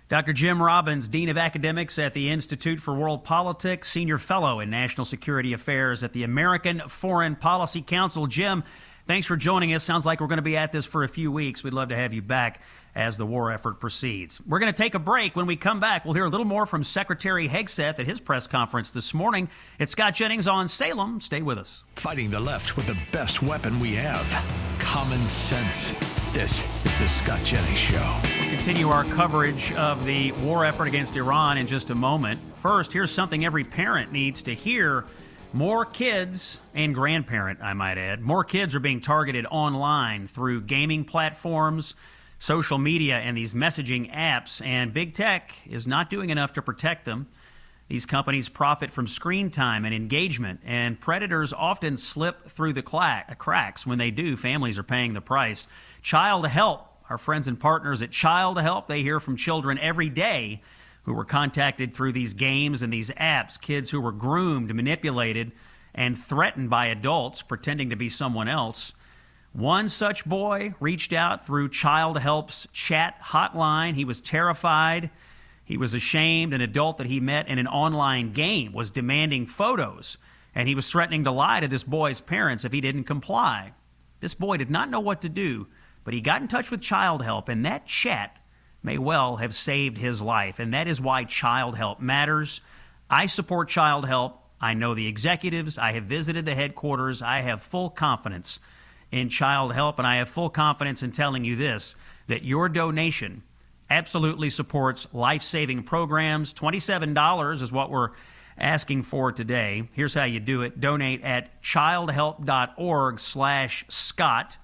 Dr. Jim Robbins, Dean of Academics at the Institute for World Politics, Senior Fellow in National Security Affairs at the American Foreign Policy Council. Jim, thanks for joining us. Sounds like we're going to be at this for a few weeks. We'd love to have you back as the war effort proceeds. We're going to take a break. When we come back, we'll hear a little more from Secretary Hegseth at his press conference this morning. It's Scott Jennings on Salem. Stay with us. Fighting the left with the best weapon we have, common sense. This is the Scott Jennings Show. We'll continue our coverage of the war effort against Iran in just a moment. First, here's something every parent needs to hear. More kids, and grandparent, I might add, more kids are being targeted online through gaming platforms, social media, and these messaging apps, and big tech is not doing enough to protect them. These companies profit from screen time and engagement, and predators often slip through the cracks. When they do, families are paying the price. Child Help, our friends and partners at Child Help, they hear from children every day who were contacted through these games and these apps, kids who were groomed, manipulated, and threatened by adults pretending to be someone else. One such boy reached out through Child Help's chat hotline. He was terrified. He was ashamed. An adult that he met in an online game was demanding photos, and he was threatening to lie to this boy's parents if he didn't comply. This boy did not know what to do, but he got in touch with Child Help, and that chat may well have saved his life, and that is why Child Help matters. I support Child Help. I know the executives. I have visited the headquarters. I have full confidence in Child Help, and I have full confidence in telling you this, that your donation absolutely supports life-saving programs. $27 is what we're asking for today. Here's how you do it. Donate at childhelp.org/Scott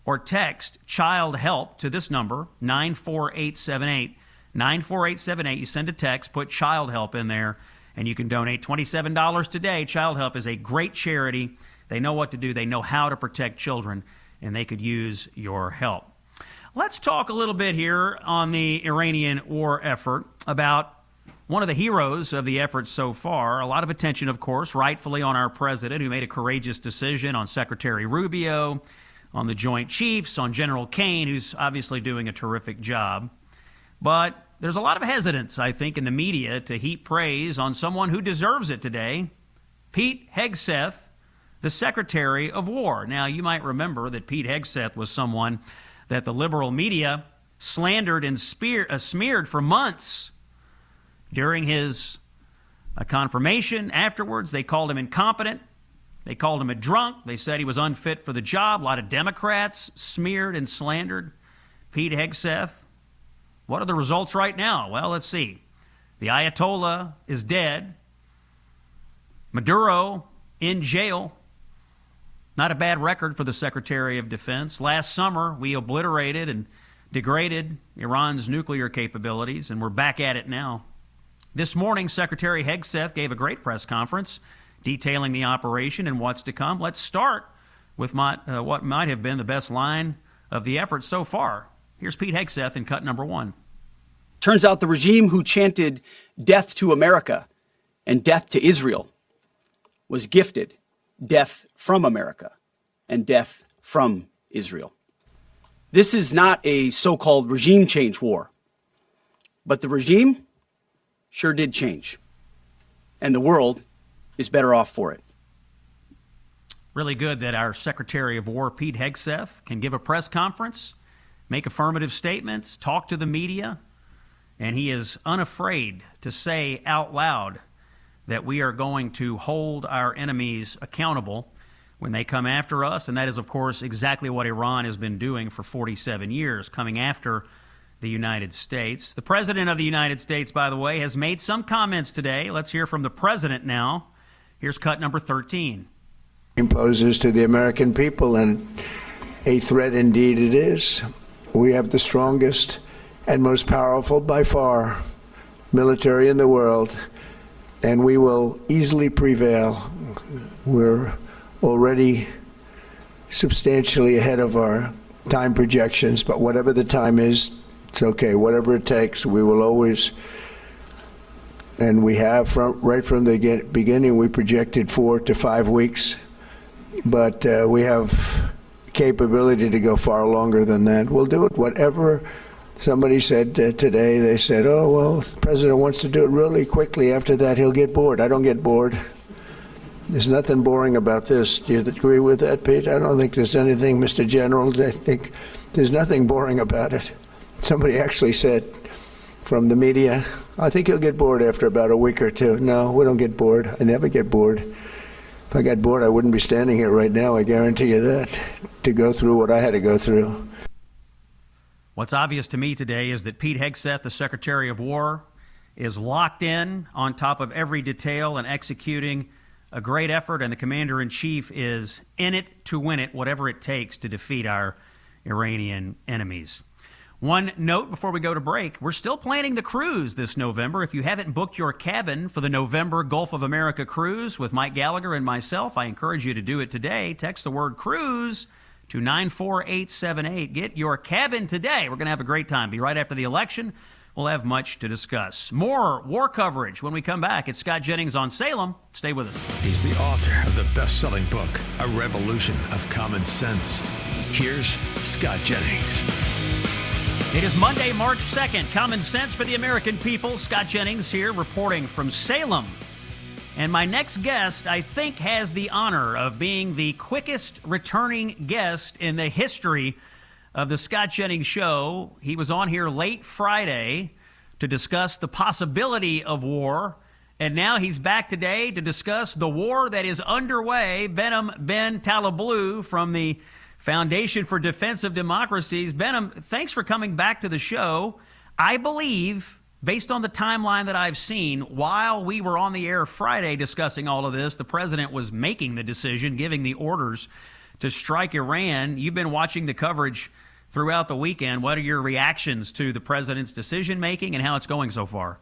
or text Child Help to this number, 94878. 94878. You send a text, put Child Help in there, and you can donate $27 today. Child Help is a great charity. They know what to do. They know how to protect children, and they could use your help. Let's talk a little bit here on the Iranian war effort about one of the heroes of the effort so far. A lot of attention, of course, rightfully on our president, who made a courageous decision, on Secretary Rubio, on the Joint Chiefs, on General Kane, who's obviously doing a terrific job. But there's a lot of hesitance, I think, in the media to heap praise on someone who deserves it today, Pete Hegseth, the Secretary of War. Now, you might remember that Pete Hegseth was someone that the liberal media slandered and smeared for months. During his confirmation, afterwards, they called him incompetent. They called him a drunk. They said he was unfit for the job. A lot of Democrats smeared and slandered Pete Hegseth. What are the results right now? Well, let's see. The Ayatollah is dead. Maduro in jail. Not a bad record for the Secretary of Defense. Last summer, we obliterated and degraded Iran's nuclear capabilities, and we're back at it now. This morning, Secretary Hegseth gave a great press conference detailing the operation and what's to come. Let's start with what might have been the best line of the effort so far. Here's Pete Hegseth in cut number 1. Turns out the regime who chanted death to America and death to Israel was gifted death from America and death from Israel. This is not a so-called regime change war, but the regime sure did change, and the world is better off for it. Really good that our Secretary of War, Pete Hegseth, can give a press conference, make affirmative statements, talk to the media, and he is unafraid to say out loud that we are going to hold our enemies accountable when they come after us. And that is, of course, exactly what Iran has been doing for 47 years, coming after the United States. The President of the United States, by the way, has made some comments today. Let's hear from the President now. Here's cut number 13. Imposes to the American people, and a threat indeed it is. We have the strongest and most powerful by far military in the world, and we will easily prevail. We're already substantially ahead of our time projections, but whatever the time is, it's okay. Whatever it takes, we will always And we have, right from the beginning, we projected 4 to 5 weeks. But we have capability to go far longer than that. We'll do it whatever. Somebody said today, they said, oh, well, the president wants to do it really quickly. After that, he'll get bored. I don't get bored. There's nothing boring about this. Do you agree with that, Pete? I don't think there's anything, Mr. General. I think there's nothing boring about it. Somebody actually said from the media, I think he'll get bored after about a week or two. No, we don't get bored. I never get bored. If I got bored, I wouldn't be standing here right now, I guarantee you that, to go through what I had to go through. What's obvious to me today is that Pete Hegseth, the Secretary of War, is locked in on top of every detail and executing a great effort, and the Commander-in-Chief is in it to win it, whatever it takes to defeat our Iranian enemies. One note before we go to break, we're still planning the cruise this November. If you haven't booked your cabin for the November Gulf of America cruise with Mike Gallagher and myself, I encourage you to do it today. Text the word cruise to 94878. Get your cabin today. We're going to have a great time. Be right after the election. We'll have much to discuss. More war coverage when we come back. It's Scott Jennings on Salem. Stay with us. He's the author of the best-selling book, A Revolution of Common Sense. Here's Scott Jennings. It is Monday, March 2nd. Common Sense for the American people. Scott Jennings here reporting from Salem. And my next guest, I think, has the honor of being the quickest returning guest in the history of the Scott Jennings Show. He was on here late Friday to discuss the possibility of war. And now he's back today to discuss the war that is underway. Behnam Ben Taleblu from the Foundation for Defense of Democracies. Behnam, thanks for coming back to the show. I believe, based on the timeline that I've seen, while we were on the air Friday discussing all of this, the president was making the decision, giving the orders to strike Iran. You've been watching the coverage throughout the weekend. What are your reactions to the president's decision-making and how it's going so far?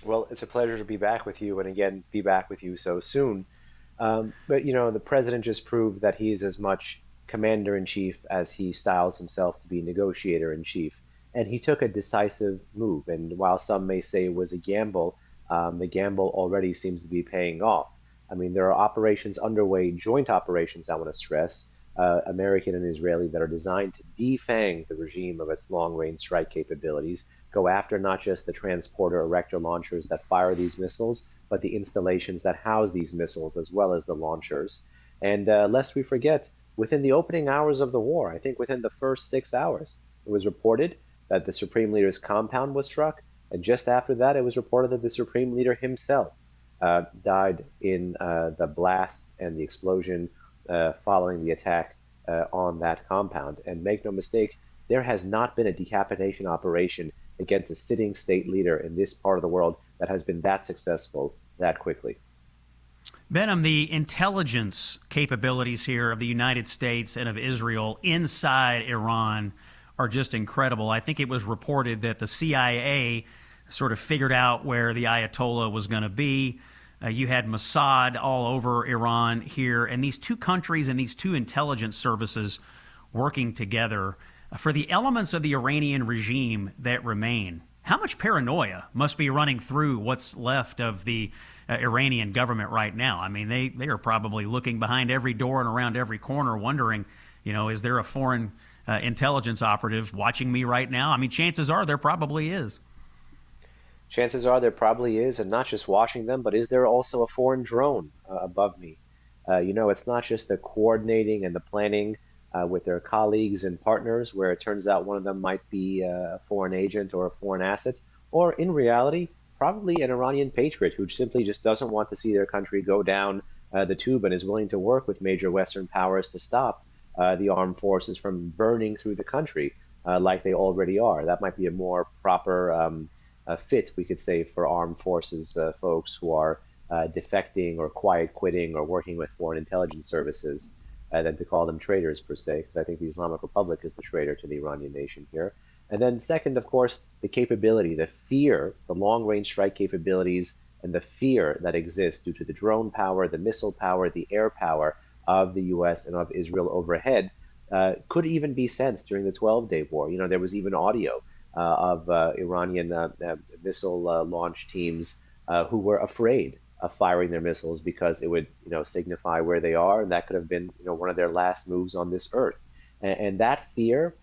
Well, it's a pleasure to be back with you, and again, be back with you so soon. But, you know, the president just proved that he is as much commander-in-chief as he styles himself to be negotiator-in-chief. And he took a decisive move. And while some may say it was a gamble, the gamble already seems to be paying off. I mean, there are operations underway, joint operations, I want to stress, American and Israeli, that are designed to defang the regime of its long-range strike capabilities, go after not just the transporter erector launchers that fire these missiles, but the installations that house these missiles, as well as the launchers. And lest we forget, within the opening hours of the war, I think within the first 6 hours, it was reported that the Supreme Leader's compound was struck. And just after that, it was reported that the Supreme Leader himself died in the blasts and the explosion following the attack on that compound. And make no mistake, there has not been a decapitation operation against a sitting state leader in this part of the world that has been that successful that quickly. Behnam, the intelligence capabilities here of the United States and of Israel inside Iran are just incredible. I think it was reported that the CIA sort of figured out where the Ayatollah was going to be. You had Mossad all over Iran here, and these two countries and these two intelligence services working together for the elements of the Iranian regime that remain. How much paranoia must be running through what's left of the Iranian government right now? I mean, they are probably looking behind every door and around every corner wondering, you know, is there a foreign intelligence operative watching me right now? I mean, chances are there probably is. Chances are there probably is, and not just watching them, but is there also a foreign drone above me? You know, it's not just the coordinating and the planning with their colleagues and partners, where it turns out one of them might be a foreign agent or a foreign asset, or in reality, probably an Iranian patriot who simply just doesn't want to see their country go down the tube and is willing to work with major Western powers to stop the armed forces from burning through the country like they already are. That might be a more proper fit, we could say, for armed forces folks who are defecting or quiet quitting or working with foreign intelligence services than to call them traitors per se, because I think the Islamic Republic is the traitor to the Iranian nation here. And then second, of course, the capability, the fear, the long-range strike capabilities, and the fear that exists due to the drone power, the missile power, the air power of the U.S. and of Israel overhead could even be sensed during the 12-day war. You know, there was even audio of Iranian missile launch teams who were afraid of firing their missiles because it would, signify where they are, and that could have been, one of their last moves on this earth. And that fear,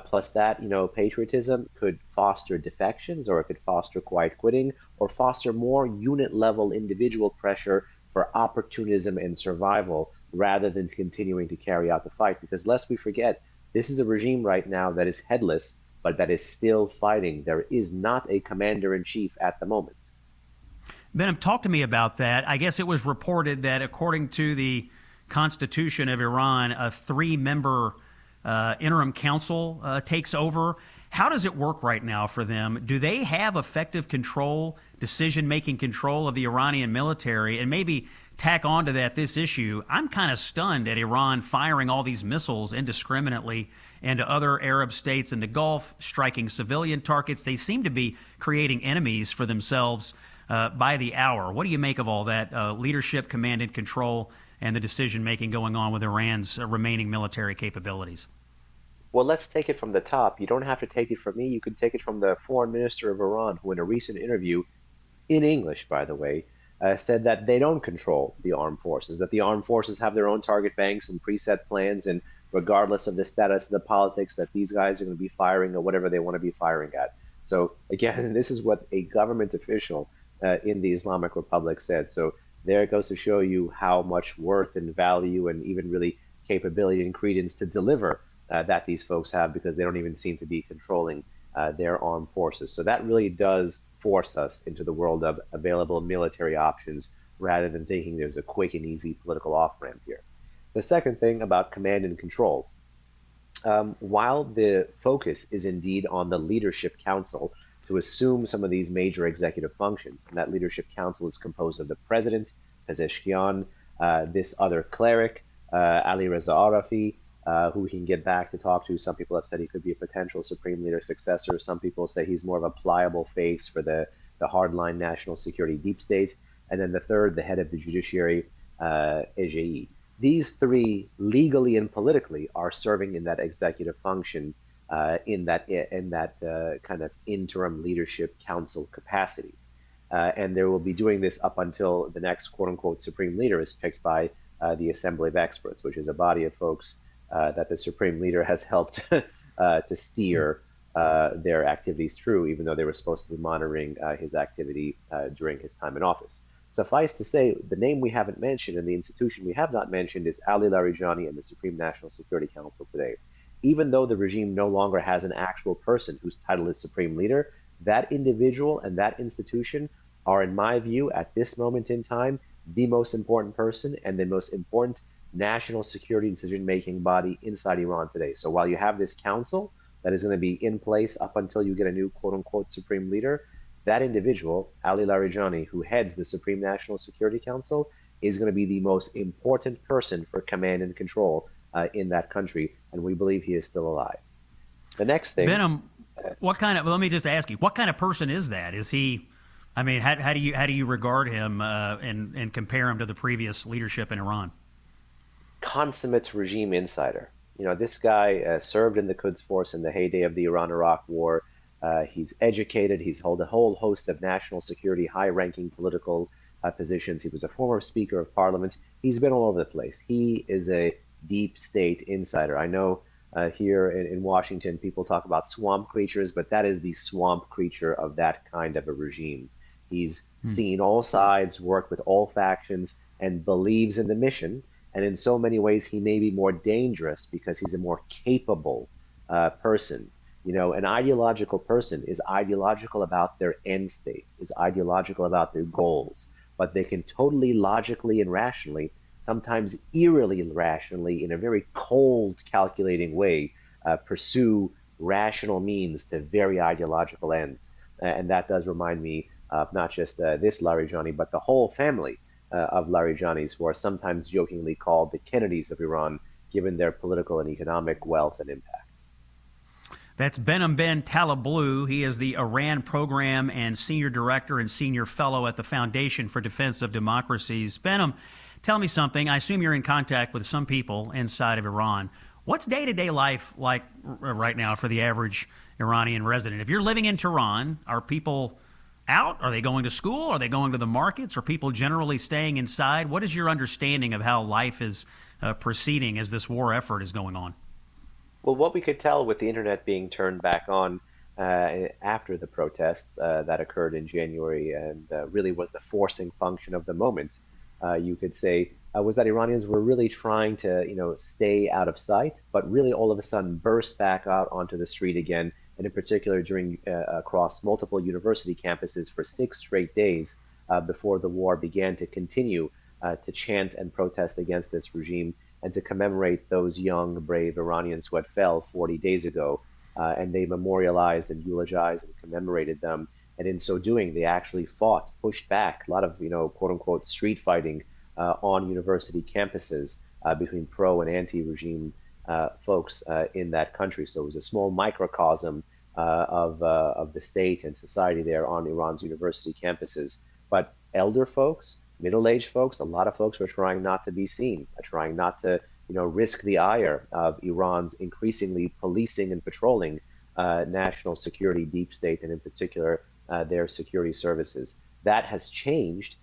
plus that, patriotism, could foster defections, or it could foster quiet quitting, or foster more unit-level individual pressure for opportunism and survival, rather than continuing to carry out the fight. Because lest we forget, this is a regime right now that is headless, but that is still fighting. There is not a commander-in-chief at the moment. Benham, talk to me about that. I guess it was reported that according to the Constitution of Iran, a 3-member interim council takes over. How does it work right now for them? Do they have effective control, decision-making control of the Iranian military? And maybe tack on to that this issue. I'm kind of stunned at Iran firing all these missiles indiscriminately into other Arab states in the Gulf, striking civilian targets. They seem to be creating enemies for themselves by the hour. What do you make of all that leadership, command and control, and the decision-making going on with Iran's remaining military capabilities? Well, let's take it from the top. You don't have to take it from me. You can take it from the foreign minister of Iran, who in a recent interview, in English, by the way, said that they don't control the armed forces, that the armed forces have their own target banks and preset plans, and regardless of the status of the politics, that these guys are going to be firing at whatever they want to be firing at. So again, this is what a government official in the Islamic Republic said. So there it goes to show you how much worth and value and even really capability and credence to deliver that these folks have, because they don't even seem to be controlling their armed forces. So that really does force us into the world of available military options, rather than thinking there's a quick and easy political off-ramp here. The second thing about command and control, while the focus is indeed on the Leadership Council to assume some of these major executive functions, and that Leadership Council is composed of the President, Pezeshkian, this other cleric, Ali Reza Arafi, who we can get back to talk to. Some people have said he could be a potential Supreme Leader successor. Some people say he's more of a pliable face for the hardline national security deep state. And then the third, the head of the judiciary, Ejei. These three, legally and politically, are serving in that executive function, in that kind of interim leadership council capacity. And they will be doing this up until the next quote-unquote Supreme Leader is picked by the Assembly of Experts, which is a body of folks that the Supreme Leader has helped to steer their activities through, even though they were supposed to be monitoring his activity during his time in office. Suffice to say, the name we haven't mentioned and the institution we have not mentioned is Ali Larijani and the Supreme National Security Council today. Even though the regime no longer has an actual person whose title is Supreme Leader, that individual and that institution are, in my view, at this moment in time, the most important person and the most important national security decision-making body inside Iran today. So while you have this council that is going to be in place up until you get a new quote-unquote Supreme Leader, that individual, Ali Larijani, who heads the Supreme National Security Council, is going to be the most important person for command and control in that country, and we believe he is still alive. The next thing... Benham, let me just ask you, what kind of person is that? Is he... I mean, how do you regard him and compare him to the previous leadership in Iran? Consummate regime insider. You know, this guy served in the Quds Force in the heyday of the Iran-Iraq War. He's educated. He's held a whole host of national security, high-ranking political positions. He was a former Speaker of Parliament. He's been all over the place. He is a deep state insider. I know here in Washington, people talk about swamp creatures, but that is the swamp creature of that kind of a regime. He's seen all sides, worked with all factions, and believes in the mission. And in so many ways, he may be more dangerous because he's a more capable person. You know, an ideological person is ideological about their end state, is ideological about their goals, but they can totally logically and rationally, sometimes eerily rationally, in a very cold, calculating way, pursue rational means to very ideological ends. And that does remind me of not just this Larijani, but the whole family of Larijanis, who are sometimes jokingly called the Kennedys of Iran, given their political and economic wealth and impact. That's Benham Ben Taleblu. He is the Iran Program and Senior Director and Senior Fellow at the Foundation for Defense of Democracies. Benham, tell me something. I assume you're in contact with some people inside of Iran. What's day-to-day life like right now for the average Iranian resident? If you're living in Tehran, are people out? Are they going to school? Are they going to the markets? Are people generally staying inside? What is your understanding of how life is proceeding as this war effort is going on? Well, what we could tell with the internet being turned back on after the protests that occurred in January and really was the forcing function of the moment, you could say, was that Iranians were really trying to, stay out of sight, but really all of a sudden burst back out onto the street again, and in particular across multiple university campuses for 6 straight days before the war began to continue to chant and protest against this regime and to commemorate those young, brave Iranians who had fell 40 days ago. And they memorialized and eulogized and commemorated them. And in so doing, they actually fought, pushed back, a lot of, quote unquote, street fighting on university campuses between pro and anti-regime folks in that country. So it was a small microcosm of the state and society there on Iran's university campuses. But elder folks, middle-aged folks, a lot of folks were trying not to be seen, trying not to risk the ire of Iran's increasingly policing and patrolling national security deep state, and in particular their security services. That has changed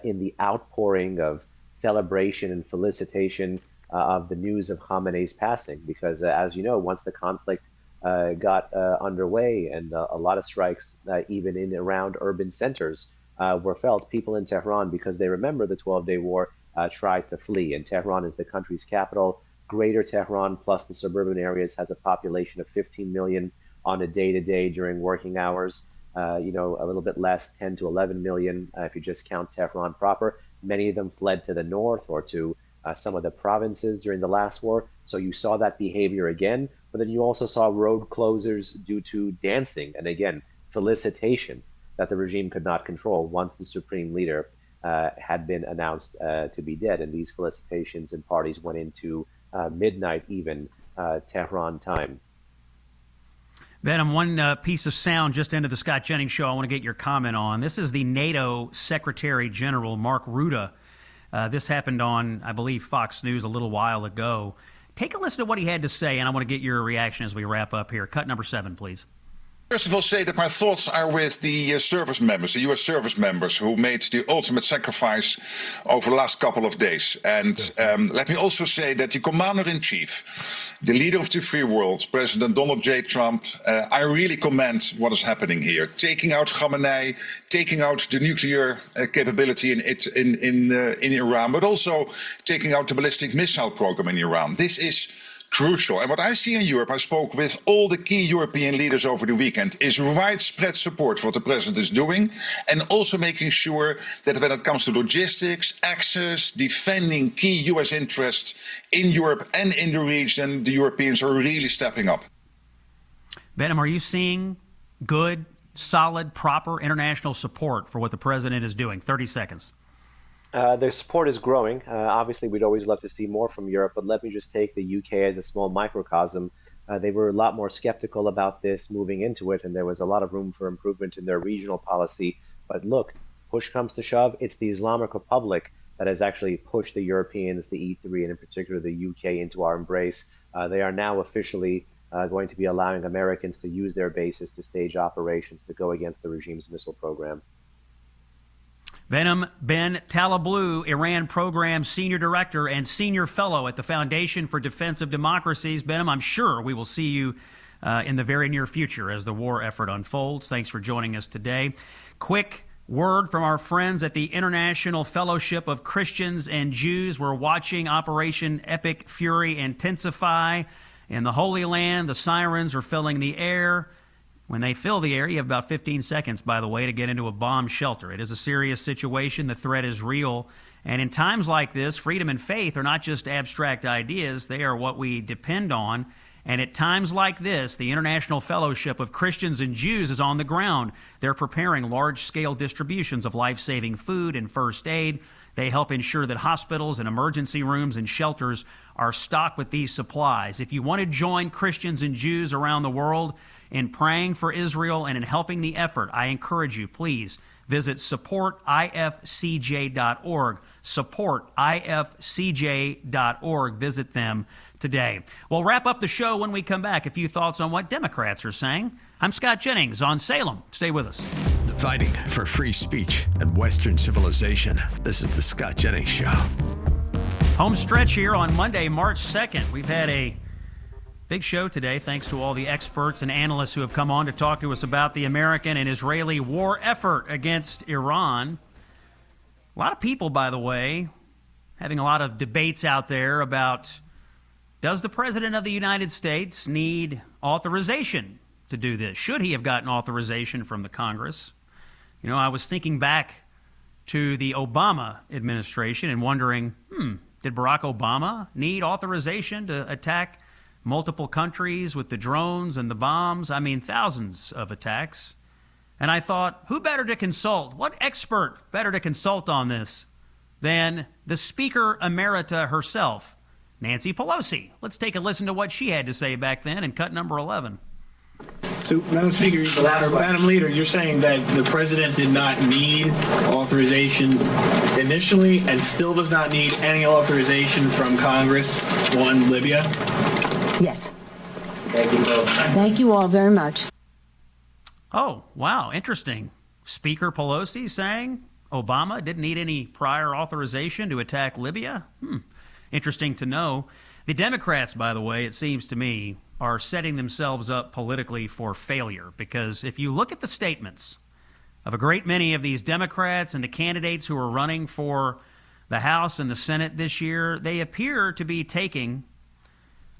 in the outpouring of celebration and felicitation of the news of Khamenei's passing, because as you know, once the conflict got underway and a lot of strikes, even in around urban centers, were felt, people in Tehran, because they remember the 12-day war, tried to flee. And Tehran is the country's capital. Greater Tehran plus the suburban areas has a population of 15 million on a day-to-day during working hours. A little bit less, 10 to 11 million if you just count Tehran proper. Many of them fled to the north or to some of the provinces during the last war. So you saw that behavior again, but then you also saw road closures due to dancing and, again, felicitations that the regime could not control once the supreme leader had been announced to be dead. And these felicitations and parties went into midnight even Tehran time. Ben, one piece of sound just into the Scott Jennings Show I want to get your comment on. This is the NATO Secretary General, Mark Rutte. This happened on, I believe, Fox News a little while ago. Take a listen to what he had to say, and I want to get your reaction as we wrap up here. Cut number 7, please. First of all, say that my thoughts are with the service members, the U.S. service members who made the ultimate sacrifice over the last couple of days. And let me also say that the commander-in-chief, the leader of the free world, President Donald J. Trump, I really commend what is happening here. Taking out Khamenei, taking out the nuclear capability in Iran, but also taking out the ballistic missile program in Iran. This is crucial. And what I see in Europe, I spoke with all the key European leaders over the weekend, is widespread support for what the president is doing, and also making sure that when it comes to logistics, access, defending key U.S. interests in Europe and in the region, the Europeans are really stepping up. Benham, are you seeing good, solid, proper international support for what the president is doing? 30 seconds. The support is growing. Obviously, we'd always love to see more from Europe, but let me just take the UK as a small microcosm. They were a lot more skeptical about this moving into it, and there was a lot of room for improvement in their regional policy. But look, push comes to shove, it's the Islamic Republic that has actually pushed the Europeans, the E3, and in particular the UK, into our embrace. They are now officially going to be allowing Americans to use their bases to stage operations to go against the regime's missile program. Benham Ben Talablu, Iran Program Senior Director and Senior Fellow at the Foundation for Defense of Democracies. Benham, I'm sure we will see you in the very near future as the war effort unfolds. Thanks for joining us today. Quick word from our friends at the International Fellowship of Christians and Jews. We're watching Operation Epic Fury intensify in the Holy Land. The sirens are filling the air. When they fill the air, you have about 15 seconds, by the way, to get into a bomb shelter. It is a serious situation. The threat is real. And in times like this, freedom and faith are not just abstract ideas. They are what we depend on. And at times like this, the International Fellowship of Christians and Jews is on the ground. They're preparing large-scale distributions of life-saving food and first aid. They help ensure that hospitals and emergency rooms and shelters are stocked with these supplies. If you want to join Christians and Jews around the world in praying for Israel and in helping the effort, I encourage you, please visit supportifcj.org. Supportifcj.org. Visit them today. We'll wrap up the show when we come back. A few thoughts on what Democrats are saying. I'm Scott Jennings on Salem. Stay with us. The fighting for free speech and Western civilization. This is the Scott Jennings Show. Home stretch here on Monday, March 2nd. We've had a big show today, thanks to all the experts and analysts who have come on to talk to us about the American and Israeli war effort against Iran. A lot of people, by the way, having a lot of debates out there about, does the President of the United States need authorization to do this? Should he have gotten authorization from the Congress? You know, I was thinking back to the Obama administration and wondering, did Barack Obama need authorization to attack multiple countries with the drones and the bombs? I mean, thousands of attacks. And I thought, who better to consult? What expert better to consult on this than the Speaker Emerita herself, Nancy Pelosi? Let's take a listen to what she had to say back then in cut number 11. So, Madam Speaker, Madam Leader, you're saying that the President did not need authorization initially and still does not need any authorization from Congress on Libya? Yes. Thank you both. Thank you all very much. Oh, wow, interesting. Speaker Pelosi saying Obama didn't need any prior authorization to attack Libya? Interesting to know. The Democrats, by the way, it seems to me, are setting themselves up politically for failure, because if you look at the statements of a great many of these Democrats and the candidates who are running for the House and the Senate this year, they appear to be taking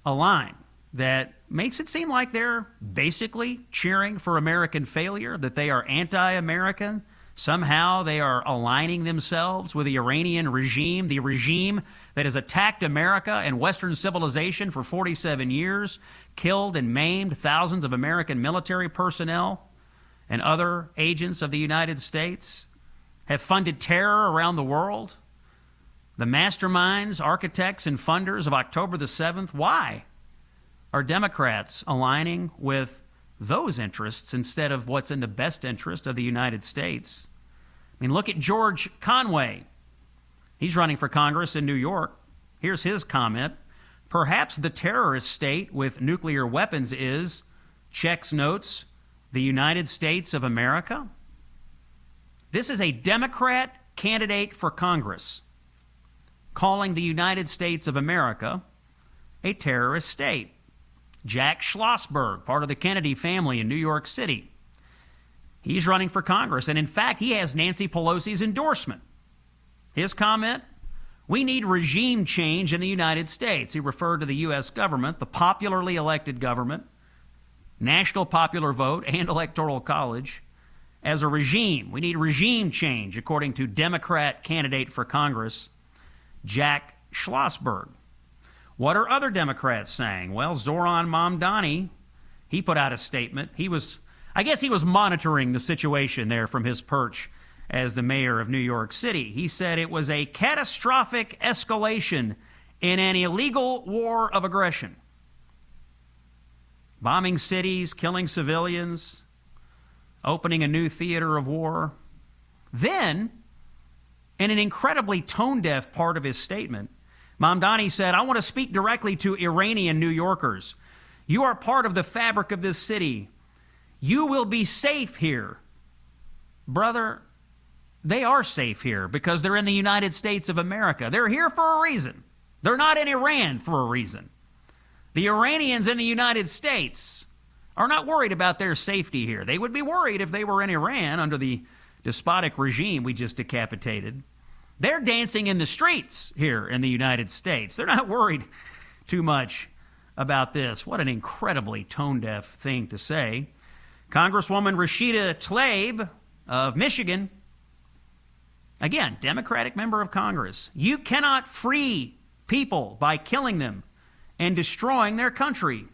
a line that makes it seem like they're basically cheering for American failure, that they are anti-American. Somehow they are aligning themselves with the Iranian regime, the regime that has attacked America and Western civilization for 47 years, killed and maimed thousands of American military personnel and other agents of the United States, have funded terror around the world. The masterminds, architects, and funders of October the 7th. Why are Democrats aligning with those interests instead of what's in the best interest of the United States? I mean, look at George Conway. He's running for Congress in New York. Here's his comment. Perhaps the terrorist state with nuclear weapons is, checks notes, the United States of America. This is a Democrat candidate for Congress calling the United States of America a terrorist state. Jack Schlossberg, part of the Kennedy family in New York City. He's running for Congress, and in fact, he has Nancy Pelosi's endorsement. His comment, we need regime change in the United States. He referred to the U.S. government, the popularly elected government, national popular vote, and electoral college, as a regime. We need regime change, according to Democrat candidate for Congress, Jack Schlossberg. What are other Democrats saying? Well, Zoran Mamdani, he put out a statement. I guess he was monitoring the situation there from his perch as the mayor of New York City. He said it was a catastrophic escalation in an illegal war of aggression. Bombing cities, killing civilians, opening a new theater of war. Then, in an incredibly tone-deaf part of his statement, Mamdani said, I want to speak directly to Iranian New Yorkers. You are part of the fabric of this city. You will be safe here. Brother, they are safe here because they're in the United States of America. They're here for a reason. They're not in Iran for a reason. The Iranians in the United States are not worried about their safety here. They would be worried if they were in Iran under the despotic regime we just decapitated. They're dancing in the streets here in the United States. They're not worried too much about this. What an incredibly tone-deaf thing to say. Congresswoman Rashida Tlaib of Michigan, again, Democratic member of Congress. You cannot free people by killing them and destroying their country.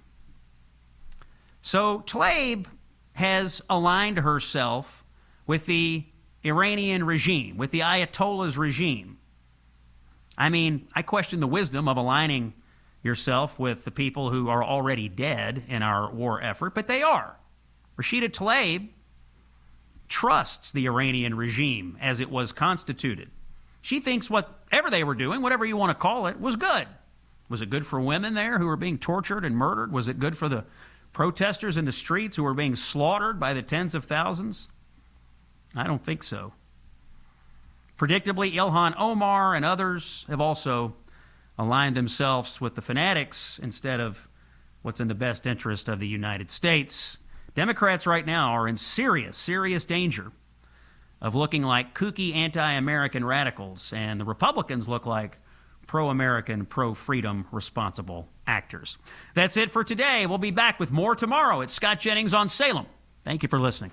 So Tlaib has aligned herself with the Iranian regime, with the Ayatollah's regime. I mean, I question the wisdom of aligning yourself with the people who are already dead in our war effort, but they are. Rashida Tlaib trusts the Iranian regime as it was constituted. She thinks whatever they were doing, whatever you want to call it, was good. Was it good for women there who were being tortured and murdered? Was it good for the protesters in the streets who were being slaughtered by the tens of thousands? I don't think so. Predictably, Ilhan Omar and others have also aligned themselves with the fanatics instead of what's in the best interest of the United States. Democrats right now are in serious, serious danger of looking like kooky anti-American radicals, and the Republicans look like pro-American, pro-freedom, responsible actors. That's it for today. We'll be back with more tomorrow. It's Scott Jennings on Salem. Thank you for listening.